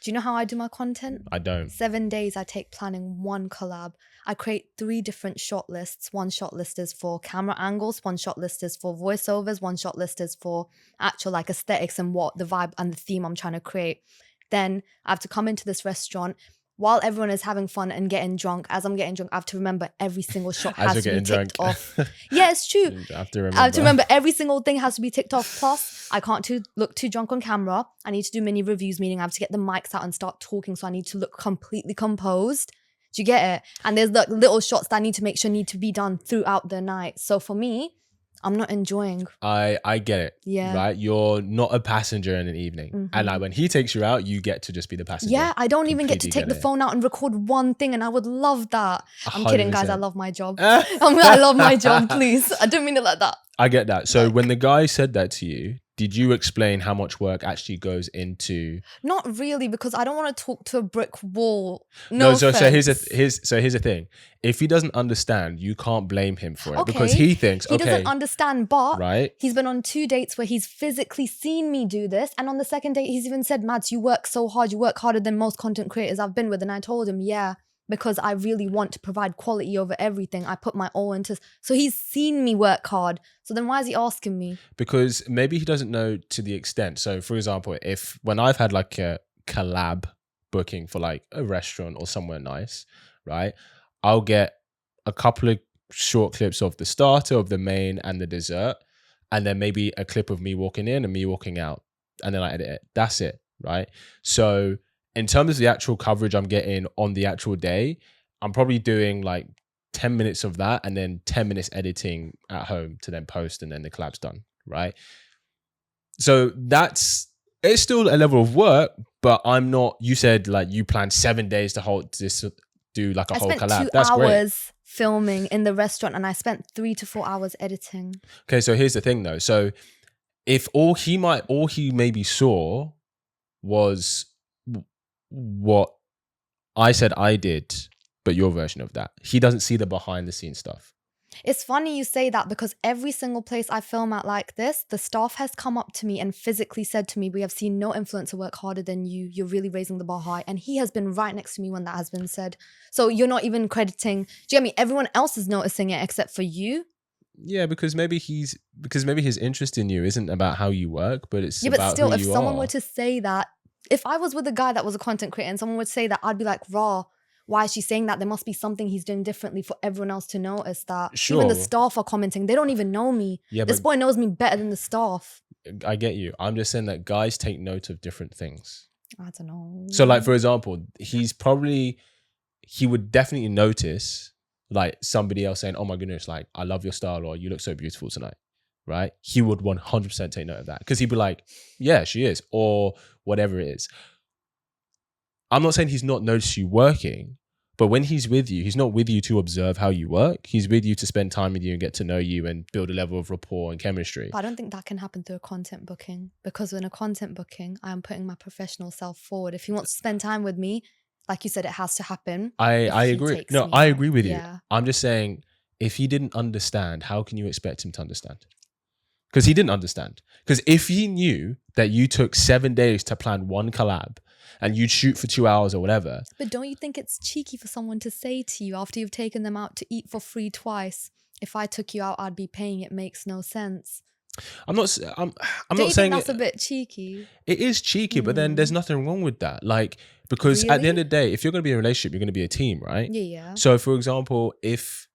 Do you know how I do my content? I don't. 7 days I take planning one collab. I create 3 different shot lists. One shot list is for camera angles. One shot list is for voiceovers. One shot list is for actual like aesthetics and what the vibe and the theme I'm trying to create. Then I have to come into this restaurant while everyone is having fun and getting drunk. As I'm getting drunk, I have to remember every single shot has to be ticked off. Yeah, it's true. I have to remember every single thing has to be ticked off. Plus, I can't look too drunk on camera. I need to do mini reviews, meaning I have to get the mics out and start talking. So I need to look completely composed. Do you get it? And there's like little shots that I need to make sure need to be done throughout the night. So for me, I'm not enjoying. I get it. Yeah. Right? You're not a passenger in an evening. Mm-hmm. And like when he takes you out, you get to just be the passenger. Yeah, I don't even get to Completely take the get it. phone out and record one thing, and I would love that. I'm 100%. kidding, guys. I love my job. I love my job, please. I don't mean it like that. I get that. So when the guy said that to you, did you explain how much work actually goes into? Not really, because I don't want to talk to a brick wall. So here's the thing. If he doesn't understand, you can't blame him for it because he thinks he doesn't understand, but right? He's been on 2 dates where he's physically seen me do this, and on the second date he's even said, Madz, you work so hard, you work harder than most content creators I've been with. And I told him, yeah, because I really want to provide quality over everything. I put my all into. So he's seen me work hard. So then why is he asking me? Because maybe he doesn't know to the extent. So for example, when I've had like a collab booking for like a restaurant or somewhere nice, right? I'll get a couple of short clips of the starter, of the main and the dessert, and then maybe a clip of me walking in and me walking out, and then I edit it. That's it, right? So in terms of the actual coverage I'm getting on the actual day, I'm probably doing like 10 minutes of that and then 10 minutes editing at home to then post, and then the collab's done, right? So it's still a level of work, but I'm not, you said like you planned 7 days to do like a whole collab. I spent 2 hours filming in the restaurant and I spent 3 to 4 hours editing. Okay, so here's the thing though. So if all he maybe saw was what I said I did, but your version of that, he doesn't see the behind the scenes stuff. It's funny you say that, because every single place I film at like this, the staff has come up to me and physically said to me, we have seen no influencer work harder than you. You're really raising the bar high. And he has been right next to me when that has been said. So you're not even crediting. Do you get me? Everyone else is noticing it except for you. Yeah, because maybe his interest in you isn't about how you work, but it's about but still, who if you someone are. were to say that, if I was with a guy that was a content creator and someone would say that, I'd be like, raw. Why is she saying that? There must be something he's doing differently for everyone else to notice that. Sure. Even the staff are commenting. They don't even know me. Yeah, this boy knows me better than the staff. I get you. I'm just saying that guys take note of different things. I don't know. So like, for example, he would definitely notice like somebody else saying, oh my goodness, like I love your style, or you look so beautiful tonight, right? He would 100% take note of that, because he'd be like, yeah, she is, or whatever it is. I'm not saying he's not noticed you working, but when he's with you, he's not with you to observe how you work. He's with you to spend time with you and get to know you and build a level of rapport and chemistry. But I don't think that can happen through a content booking, because in a content booking, I am putting my professional self forward. If he wants to spend time with me, like you said, it has to happen. I he agree. takes No, me I out. agree with you. Yeah. I'm just saying, if he didn't understand, how can you expect him to understand? Because he didn't understand. Because if he knew that you took 7 days to plan one collab and you'd shoot for 2 hours or whatever. But don't you think it's cheeky for someone to say to you after you've taken them out to eat for free twice, if I took you out, I'd be paying? It makes no sense. I'm not Don't not you saying think that's a bit cheeky? it is cheeky, but then there's nothing wrong with that. Like, because at the end Really? of the day, if you're going to be in a relationship, you're going to be a team, right? Yeah. So for example, if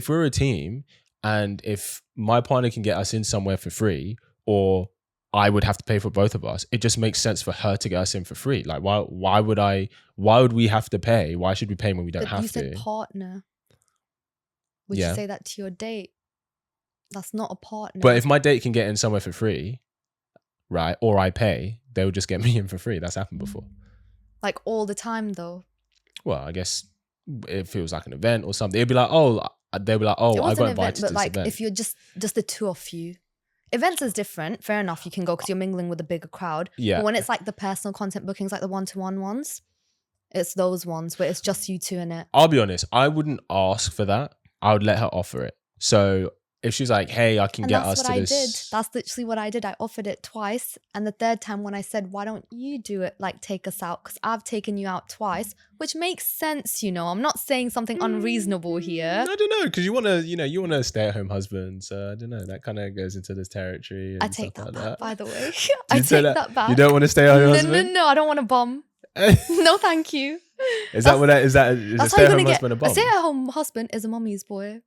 we're a team and if my partner can get us in somewhere for free, or I would have to pay for both of us, it just makes sense for her to get us in for free. Like, why would we have to pay? Why should we pay when we don't But have you to? said partner. Would Yeah. you say that to your date? That's not a partner. But if my date can get in somewhere for free, right, or I pay, they would just get me in for free. That's happened before. Like all the time though. Well, I guess it feels like an event or something. It'd be like, they'd be like, oh, It I was got an invited event, to but this like event. if you're just the two of you. Events is different. Fair enough, you can go because you're mingling with a bigger crowd. Yeah. But when it's like the personal content bookings, like the one-to-one ones, it's those ones where it's just you two in it. I'll be honest, I wouldn't ask for that. I would let her offer it. So if she's like, hey, I can And get that's us what to I this. did. That's literally what I did. I offered it twice. And the third time when I said, why don't you do it? Like take us out. Because I've taken you out twice, which makes sense, you know. I'm not saying something unreasonable here. I don't know, because you want to stay at home husband. So I don't know. That kind of goes into this territory. And I take stuff that like back, by the way. Do I you say take that back. You don't want to stay at home No, husband? no, I don't want a bum. No, thank you. Is that That's a how you're stay at gonna home get. husband a A bum? stay-at-home husband is a mummy's boy,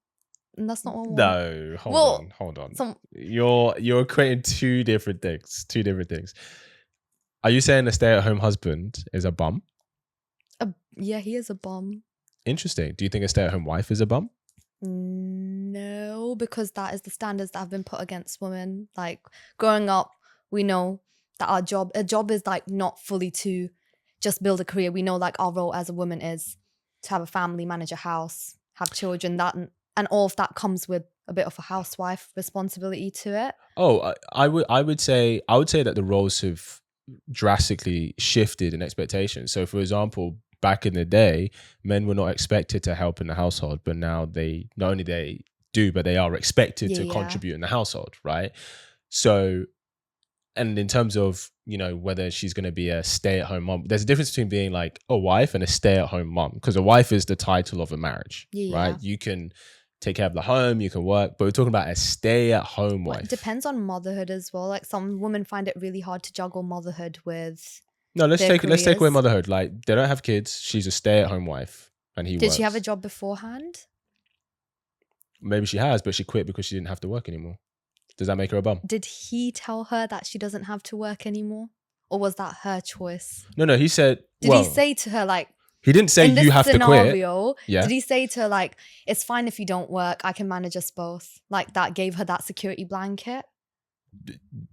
and that's not what I want. No, hold on. You're equating two different things. Are you saying a stay-at-home husband is a bum? Yeah, he is a bum. Interesting. Do you think a stay-at-home wife is a bum? No, because that is the standards that have been put against women. Like growing up, we know that a job is like not fully to just build a career. We know like our role as a woman is to have a family, manage a house, have children, and all of that comes with a bit of a housewife responsibility to it. Oh, I would say that the roles have drastically shifted in expectations. So for example, back in the day, men were not expected to help in the household, but now they not only they do, but they are expected to contribute in the household, right? So, and in terms of, you know, whether she's going to be a stay-at-home mom, there's a difference between being like a wife and a stay-at-home mom, because a wife is the title of a marriage, right? You can take care of the home, you can work, but we're talking about a stay-at-home wife. It depends on motherhood as well. Like some women find it really hard to juggle motherhood with. No, let's take away careers. motherhood. Like, they don't have kids. She's a stay-at-home wife, and he works. Did she have a job beforehand? Maybe she has, but she quit because she didn't have to work anymore. Does that make her a bum? Did he tell her that she doesn't have to work anymore? Or was that her choice? No, he said... Did he say to her, like... He didn't say you have to quit. Yeah. Did he say to her, like, it's fine if you don't work, I can manage us both? Like, that gave her that security blanket?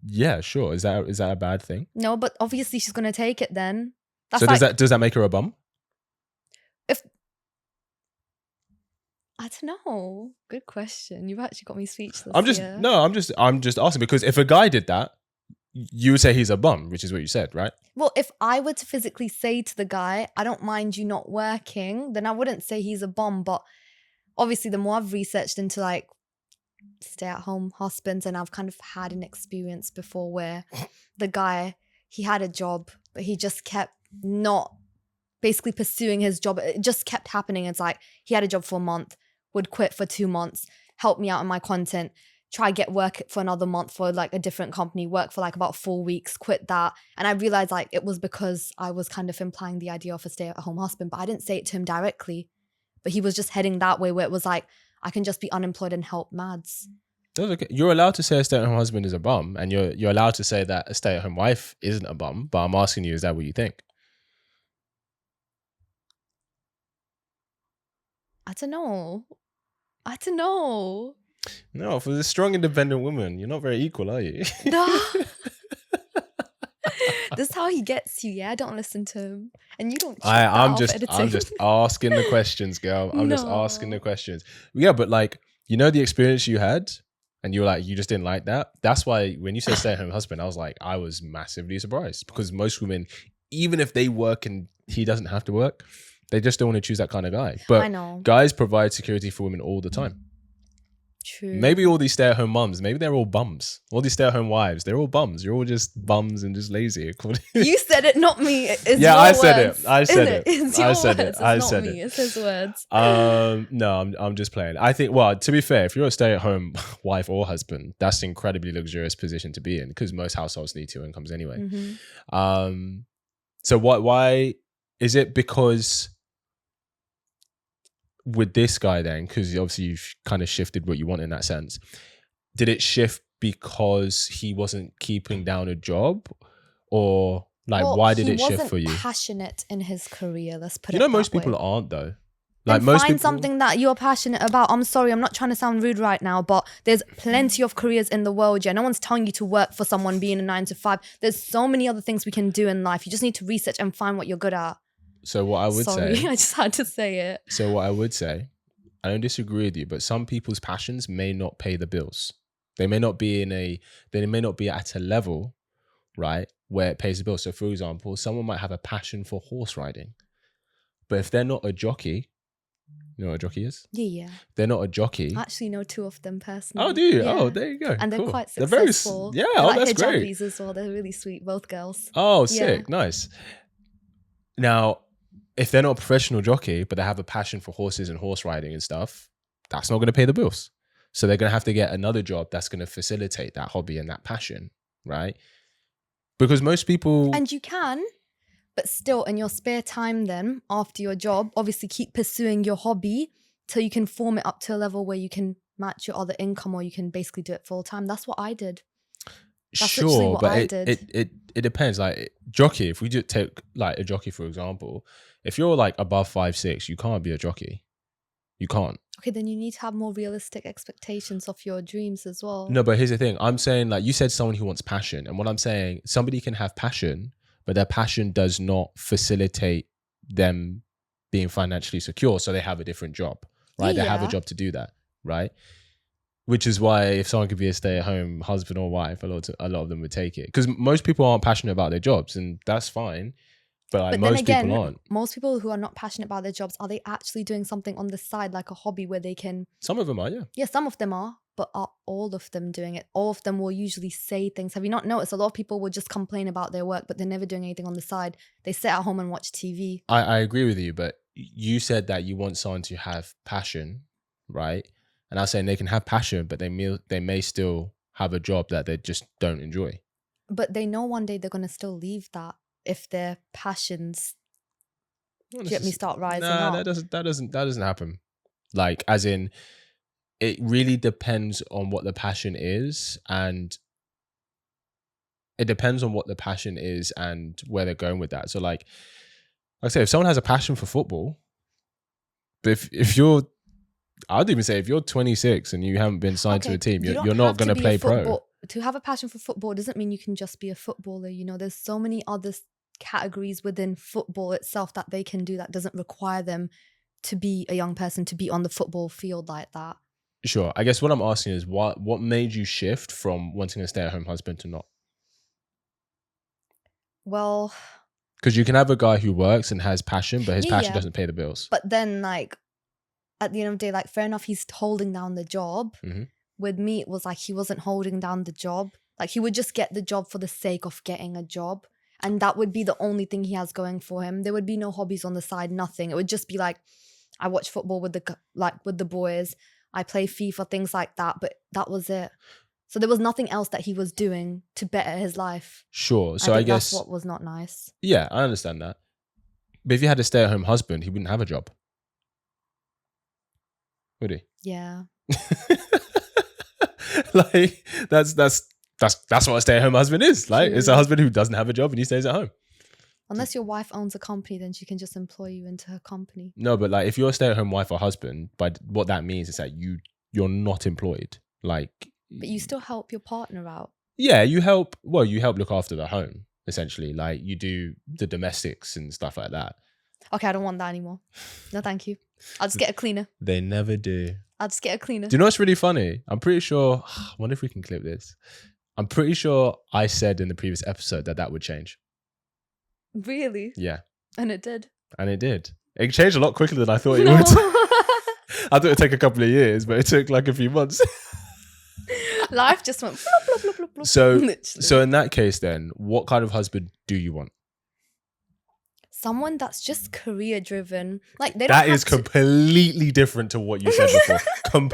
Yeah, sure. Is that a bad thing? No, but obviously she's going to take it then. That's so like, does that make her a bum? I don't know. Good question. You've actually got me speechless. I'm just asking, because if a guy did that, you would say he's a bum, which is what you said, right? Well, if I were to physically say to the guy, I don't mind you not working, then I wouldn't say he's a bum. But obviously, the more I've researched into like stay-at-home husbands, and I've kind of had an experience before where the guy, he had a job, but he just kept not basically pursuing his job. It just kept happening. It's like he had a job for a month, would quit for 2 months, help me out in my content, try get work for another month for like a different company, work for like about 4 weeks, quit that. And I realized like it was because I was kind of implying the idea of a stay-at-home husband, but I didn't say it to him directly. But he was just heading that way where it was like, I can just be unemployed and help Madz. That's okay. You're allowed to say a stay-at-home husband is a bum, and you're allowed to say that a stay-at-home wife isn't a bum. But I'm asking you, is that what you think? I don't know. I don't know. No, for the strong, independent woman, you're not very equal, are you? No. This is how he gets you, yeah? Don't listen to him. And you don't check that I'm off just editing. asking the questions, girl. I'm just asking the questions. Yeah, but like, you know the experience you had, and you were like, you just didn't like that. That's why when you said stay-at-home husband, I was like, I was massively surprised, because most women, even if they work and he doesn't have to work, they just don't want to choose that kind of guy. But I know. guys provide security for women all the time. True. Maybe all these stay-at-home mums, maybe they're all bums. All these stay-at-home wives, they're all bums. You're all just bums and just lazy. You said it, not me. It's Yeah, your I said words, it. I said it. It's your I said words. it. I It's not said me. it. It's his words. No, I'm just playing. I think, well, to be fair, if you're a stay-at-home wife or husband, that's an incredibly luxurious position to be in, because most households need 2 incomes anyway. Mm-hmm. So why is it? Because with this guy then, because obviously you've kind of shifted what you want in that sense, did it shift because he wasn't keeping down a job, or like, Well, why did it shift for you? He wasn't passionate in his career, let's put it You know, that most people way. aren't though. Then Like most find people, something that you're passionate about. I'm sorry, I'm not trying to sound rude right now, but there's plenty of careers in the world. Yeah, no one's telling you to work for someone being a 9 to 5. There's so many other things we can do in life. You just need to research and find what you're good at. So what I would Sorry, say, I just had to say it. So what I would say, I don't disagree with you, but some people's passions may not pay the bills. They may not be at a level, right, where it pays the bills. So for example, someone might have a passion for horse riding, but if they're not a jockey, you know what a jockey is? Yeah. If they're not a jockey. I actually know 2 of them personally. Oh, do you? Yeah. Oh, there you go. And they're Cool. quite They're very, successful. yeah, They're like that's great. hijabis as well. They're really sweet, both girls. Oh, sick. Yeah. Nice. Now, if they're not a professional jockey, but they have a passion for horses and horse riding and stuff, that's not going to pay the bills. So they're going to have to get another job that's going to facilitate that hobby and that passion, right? Because most people... And you can, but still in your spare time then, after your job, obviously keep pursuing your hobby till you can form it up to a level where you can match your other income, or you can basically do it full time. That's what I did. That's sure, but I did. It depends. Like jockey, if we just take like a jockey, for example, if you're like above 5'6", you can't be a jockey. You can't. Okay, then you need to have more realistic expectations of your dreams as well. No, but here's the thing. I'm saying, like you said, someone who wants passion. And what I'm saying, somebody can have passion, but their passion does not facilitate them being financially secure. So they have a different job, right? They have a job to do that, right? Which is why if someone could be a stay-at-home husband or wife, a lot of them would take it. Because most people aren't passionate about their jobs, and that's fine. But like most people aren't. Most people who are not passionate about their jobs, are they actually doing something on the side, like a hobby where they can... Some of them are, yeah. Yeah, some of them are, but are all of them doing it? All of them will usually say things. Have you not noticed? A lot of people will just complain about their work, but they're never doing anything on the side. They sit at home and watch TV. I agree with you, but you said that you want someone to have passion, right? And I was saying they can have passion, but they may still have a job that they just don't enjoy. But they know one day they're going to still leave that if their passions start rising up. That doesn't happen. Like, as in, it really depends on what the passion is, and where they're going with that. So like I say, if someone has a passion for football, but if you're, I'd even say if you're 26 and you haven't been signed to a team, you're not going to play pro. To have a passion for football doesn't mean you can just be a footballer. You know, there's so many other categories within football itself that they can do that doesn't require them to be a young person, to be on the football field like that. Sure. I guess what I'm asking is what made you shift from wanting a stay-at-home husband to not? Well, because you can have a guy who works and has passion, but his passion doesn't pay the bills. But then, like, at the end of the day, like, fair enough, he's holding down the job. Mm-hmm. With me, it was like he wasn't holding down the job. Like, he would just get the job for the sake of getting a job. And that would be the only thing he has going for him. There would be no hobbies on the side, nothing. It would just be like, I watch football with the boys. I play FIFA, things like that. But that was it. So there was nothing else that he was doing to better his life. Sure. So I guess that's what was not nice. Yeah, I understand that. But if you had a stay-at-home husband, he wouldn't have a job. Would he? Yeah. Like that's what a stay-at-home husband is. Like it's a True. husband who doesn't have a job and he stays at home. Unless your wife owns a company, then she can just employ you into her company. No, but like if you're a stay-at-home wife or husband, but what that means is that you're not employed. Like, But you still help your partner out. yeah, you help look after the home, essentially. Like you do the domestics and stuff like that. Okay, I don't want that anymore. No, thank you. I'll just get a cleaner. They never do. I'll just get a cleaner. Do you know what's really funny? I'm pretty sure, I wonder if we can clip this. I'm pretty sure I said in the previous episode that would change. Really? Yeah. And it did. And it did. It changed a lot quicker than I thought it No. would. I thought it would take a couple of years, but it took like a few months. Life just went blop, blop, blop, blop, blop. So Literally. in that case then, what kind of husband do you want? Someone that's just career driven. Like they don't That have is to- completely different to what you said before.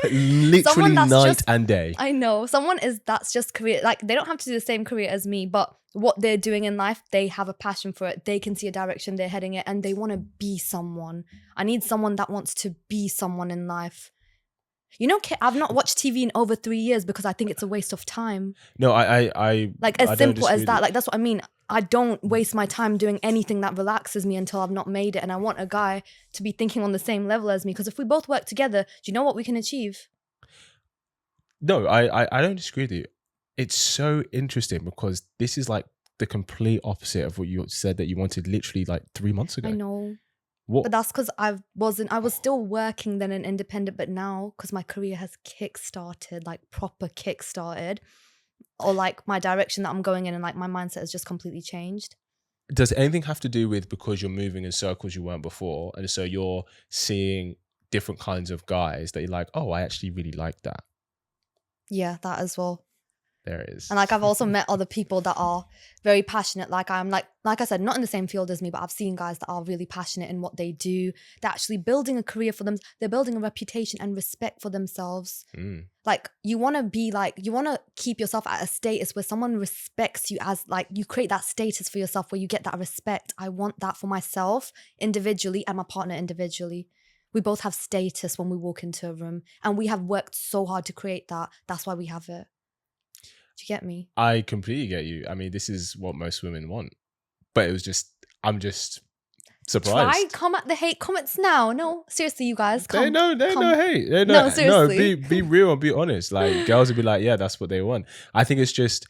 Literally Someone that's night just- and day. I know. That's just career. Like they don't have to do the same career as me, but what they're doing in life, they have a passion for it. They can see a direction they're heading it and they want to be someone. I need someone that wants to be someone in life. You know, I've not watched TV in over 3 years because I think it's a waste of time. No, I Like I as don't simple disagree as with that. you. Like that's what I mean. I don't waste my time doing anything that relaxes me until I've not made it. And I want a guy to be thinking on the same level as me. Because if we both work together, do you know what we can achieve? No, I don't disagree with you. It's so interesting because this is like the complete opposite of what you said that you wanted literally like 3 months ago. I know. What? But that's because I was still working then and independent, but now because my career has kickstarted, like proper kickstarted, or like my direction that I'm going in and like my mindset has just completely changed. Does anything have to do with because you're moving in circles you weren't before, and so you're seeing different kinds of guys that you're like, oh, I actually really like that. Yeah, that as well. There it is. And like I've also met other people that are very passionate. Like I'm like I said, not in the same field as me, but I've seen guys that are really passionate in what they do. They're actually building a career for them. They're building a reputation and respect for themselves. Like you want to keep yourself at a status where someone respects you as like you create that status for yourself where you get that respect. I want that for myself individually and my partner individually. We both have status when we walk into a room and we have worked so hard to create that. That's why we have it. Do you get me? I completely get you. I mean, this is what most women want. But it was just, I'm just surprised. Try come at the hate comments now. No, seriously, you guys. Come, No hate. No, seriously. Be real and be honest. Like girls would be like, yeah, that's what they want. I think it's just,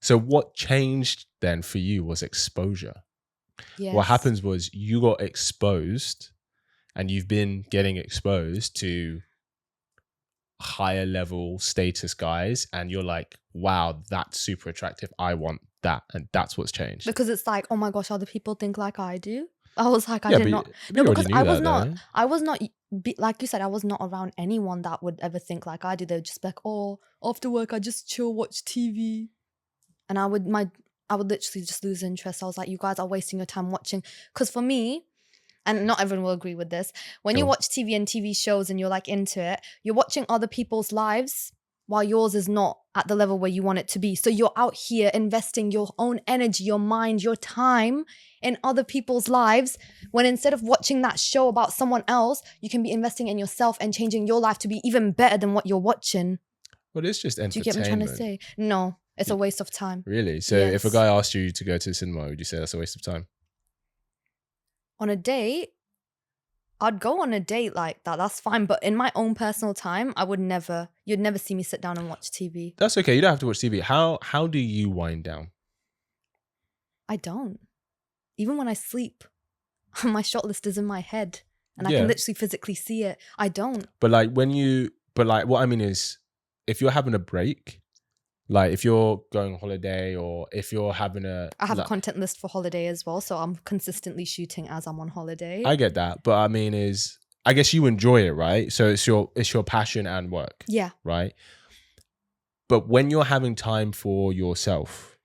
so what changed then for you was exposure. Yes. What happens was you got exposed and you've been getting exposed to higher level status guys and you're like, wow, that's super attractive. I want that. And that's what's changed. Because it's like, oh my gosh, other people think like I do. I was like, I Yeah, did but not. you No, already because knew I that, was not, like you said, I was not around anyone that would ever think like I do. They would just be like, oh, after work, I just chill, watch TV. And I would literally just lose interest. I was like, you guys are wasting your time watching. Because for me, and not everyone will agree with this, when you watch TV and TV shows and you're like into it, you're watching other people's lives while yours is not at the level where you want it to be. So you're out here investing your own energy, your mind, your time in other people's lives, when instead of watching that show about someone else, you can be investing in yourself and changing your life to be even better than what you're watching. Well, it's just entertainment. Do you get what I'm trying to say? No, it's a waste of time. Really? So if a guy asked you to go to the cinema, would you say that's a waste of time? On a date, I'd go on a date like that. That's fine. But in my own personal time, you'd never see me sit down and watch TV. That's okay. You don't have to watch TV. How do you wind down? I don't. Even when I sleep, my shot list is in my head and I can literally physically see it. I don't. But what I mean is, if you're having a break, like if you're going on holiday or if you're having I have a content list for holiday as well. So I'm consistently shooting as I'm on holiday. I get that. But I mean I guess you enjoy it, right? So it's your passion and work. Yeah. Right. But when you're having time for yourself,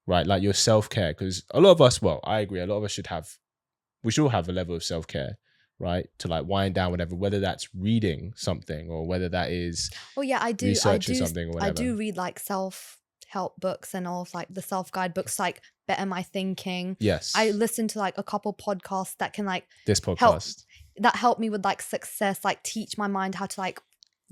right? Like your self-care, because a lot of us, well, I agree, a lot of us should all have a level of self-care, right? To like wind down, whether that's reading something or whether that is researching something or whatever. I do read like self-help books and all of like the self-guide books, like Better My Thinking. Yes. I listen to like a couple podcasts that can like this podcast help me with like success, like teach my mind how to like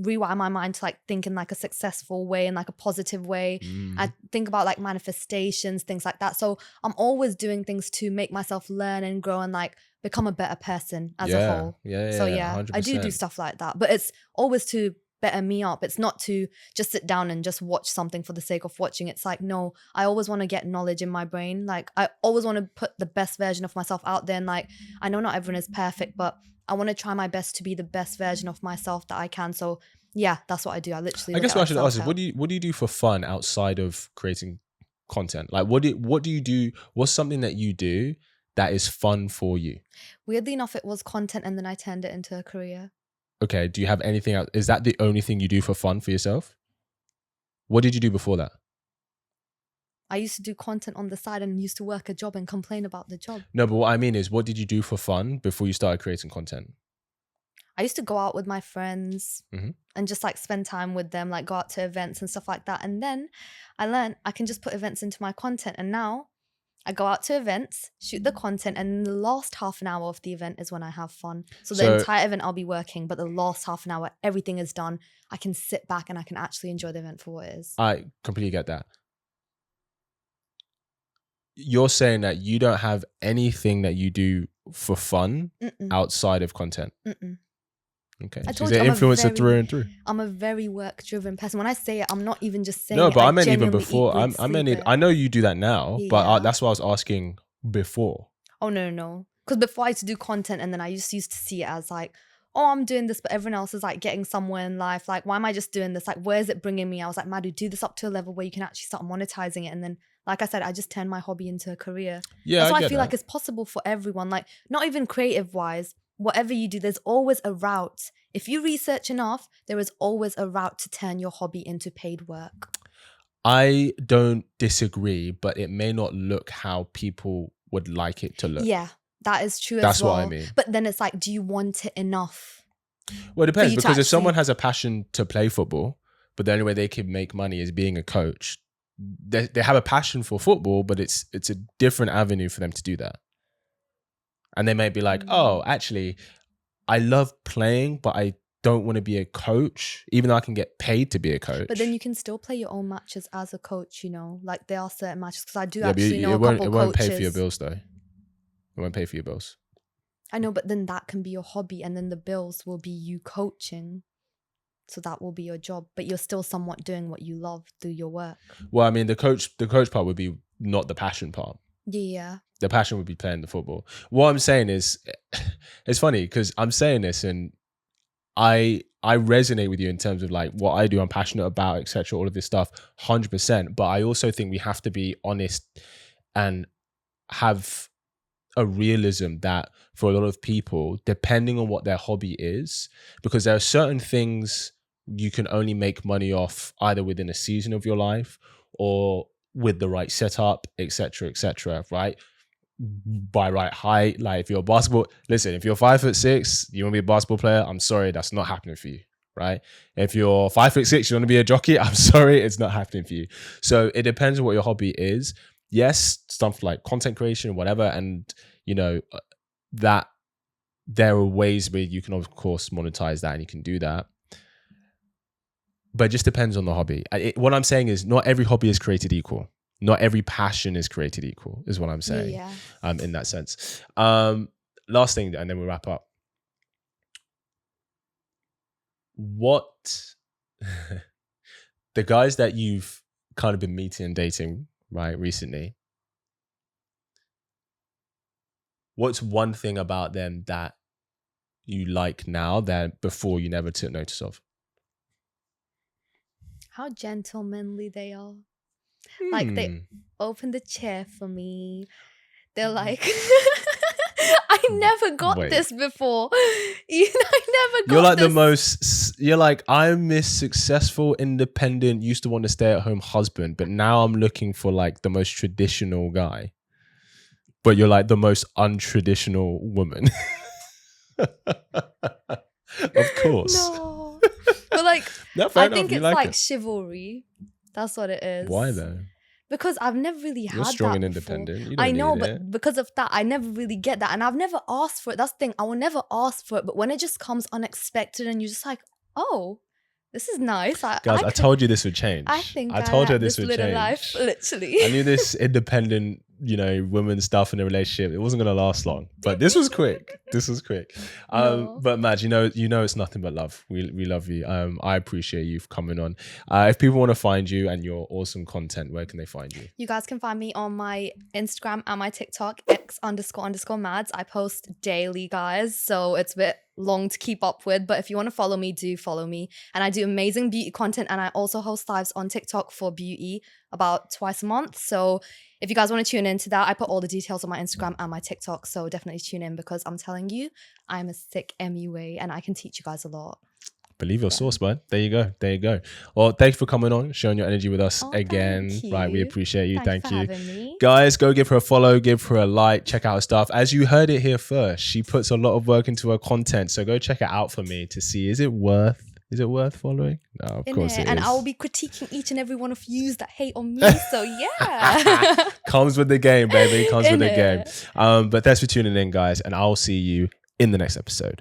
rewire my mind to like think in like a successful way and like a positive way. I think about like manifestations, things like that. So I'm always doing things to make myself learn and grow and like become a better person as a whole. So yeah, 100%. I do stuff like that, but it's always to better me up. It's not to just sit down and just watch something for the sake of watching. It's like, no, I always want to get knowledge in my brain. Like I always want to put the best version of myself out there. And like, I know not everyone is perfect, but I want to try my best to be the best version of myself that I can. So yeah, that's what I do. I literally. I guess what I should ask is, what do you do for fun outside of creating content? Like, what do you do? What's something that you do that is fun for you? Weirdly enough, it was content, and then I turned it into a career. Okay. Do you have anything else? Is that the only thing you do for fun for yourself? What did you do before that? I used to do content on the side and used to work a job and complain about the job. No, but what I mean is, what did you do for fun before you started creating content? I used to go out with my friends and just like spend time with them, like go out to events and stuff like that. And then I learned I can just put events into my content. And now I go out to events, shoot the content, and the last half an hour of the event is when I have fun. So the entire event I'll be working, but the last half an hour, everything is done. I can sit back and I can actually enjoy the event for what it is. I completely get that. You're saying that you don't have anything that you do for fun outside of content. Okay. I told She's you, an influencer through and through. I'm a very work-driven person. When I say it, I'm not even just saying no, it. but I meant even before. I know you do that now, but Yeah. that's what I was asking before. Oh, no. Because before I used to do content and then I just used to see it as like, oh, I'm doing this, but everyone else is like getting somewhere in life. Like, why am I just doing this? Like, where is it bringing me? I was like, Madhu, do this up to a level where you can actually start monetizing it. And then, like I said, I just turned my hobby into a career. Yeah, that's why I feel like it's possible for everyone. Like, not even creative wise, whatever you do, there's always a route. If you research enough, there is always a route to turn your hobby into paid work. I don't disagree, but it may not look how people would like it to look. Yeah, that is true That's as well. what I mean. But then it's like, do you want it enough? Well, it depends, because if someone has a passion to play football, but the only way they can make money is being a coach, they have a passion for football, but it's a different avenue for them to do that. And they may be like, oh, actually, I love playing, but I don't want to be a coach, even though I can get paid to be a coach. But then you can still play your own matches as a coach, you know? Like, there are certain matches, because I do know a couple coaches. It won't pay for your bills, though. It won't pay for your bills. I know, but then that can be your hobby, and then the bills will be you coaching. So that will be your job, but you're still somewhat doing what you love through your work. Well, I mean, the coach part would be not the passion part. Yeah. The passion would be playing the football. What I'm saying is, it's funny because I'm saying this and I resonate with you in terms of like what I do, I'm passionate about, etc. All of this stuff, 100%. But I also think we have to be honest and have a realism that for a lot of people, depending on what their hobby is, because there are certain things you can only make money off either within a season of your life or with the right setup, etc., right? By right height. Like if you're a basketball, listen, if you're 5'6", you want to be a basketball player, I'm sorry, that's not happening for you, right? If you're 5'6", you want to be a jockey, I'm sorry, it's not happening for you. So it depends on what your hobby is. Yes, stuff like content creation, whatever, and you know that there are ways where you can of course monetize that and you can do that. But it just depends on the hobby. What I'm saying is not every hobby is created equal. Not every passion is created equal, is what I'm saying. Yeah. In that sense. Last thing, and then we'll wrap up. What the guys that you've kind of been meeting and dating, right, recently, what's one thing about them that you like now that before you never took notice of? How gentlemanly they are. Like, they open the chair for me. They're like, I never got this before. I never got You're like this. you're like, I'm this successful, independent, used to want to stay at home husband, but now I'm looking for like the most traditional guy. But you're like the most untraditional woman. Of course. No. But like, I think it's like chivalry. That's what it is. Why though? Because I've never really had that. You're strong and before. independent. You don't I know, need but it. because of that, I never really get that. And I've never asked for it. That's the thing. I will never ask for it. But when it just comes unexpected and you're just like, oh, This is nice. Guys, I told you this would change. I think I told her had this would little change. life, literally. I knew this independent, women stuff in a relationship, it wasn't going to last long. But this was quick. No. But Madz, you know it's nothing but love. We love you. I appreciate you for coming on. If people want to find you and your awesome content, where can they find you? You guys can find me on my Instagram and my TikTok, x__Madz. I post daily, guys, so it's a bit long to keep up with, but if you want to follow me, do follow me. And I do amazing beauty content, and I also host lives on TikTok for beauty about twice a month. So if you guys want to tune into that, I put all the details on my Instagram and my TikTok, so definitely tune in, because I'm telling you, I'm a sick MUA and I can teach you guys a lot. Believe your source, man. There you go. Well, thanks for coming on, sharing your energy with us again. Thank you. Right, we appreciate you. Thank you. For having me. Guys, go give her a follow, give her a like, check out her stuff. As you heard it here first, she puts a lot of work into her content. So go check it out for me to see, is it worth following? No, of course it is. And I will be critiquing each and every one of you that hate on me. So yeah. Comes with the game, baby. Comes with the game. But thanks for tuning in, guys. And I'll see you in the next episode.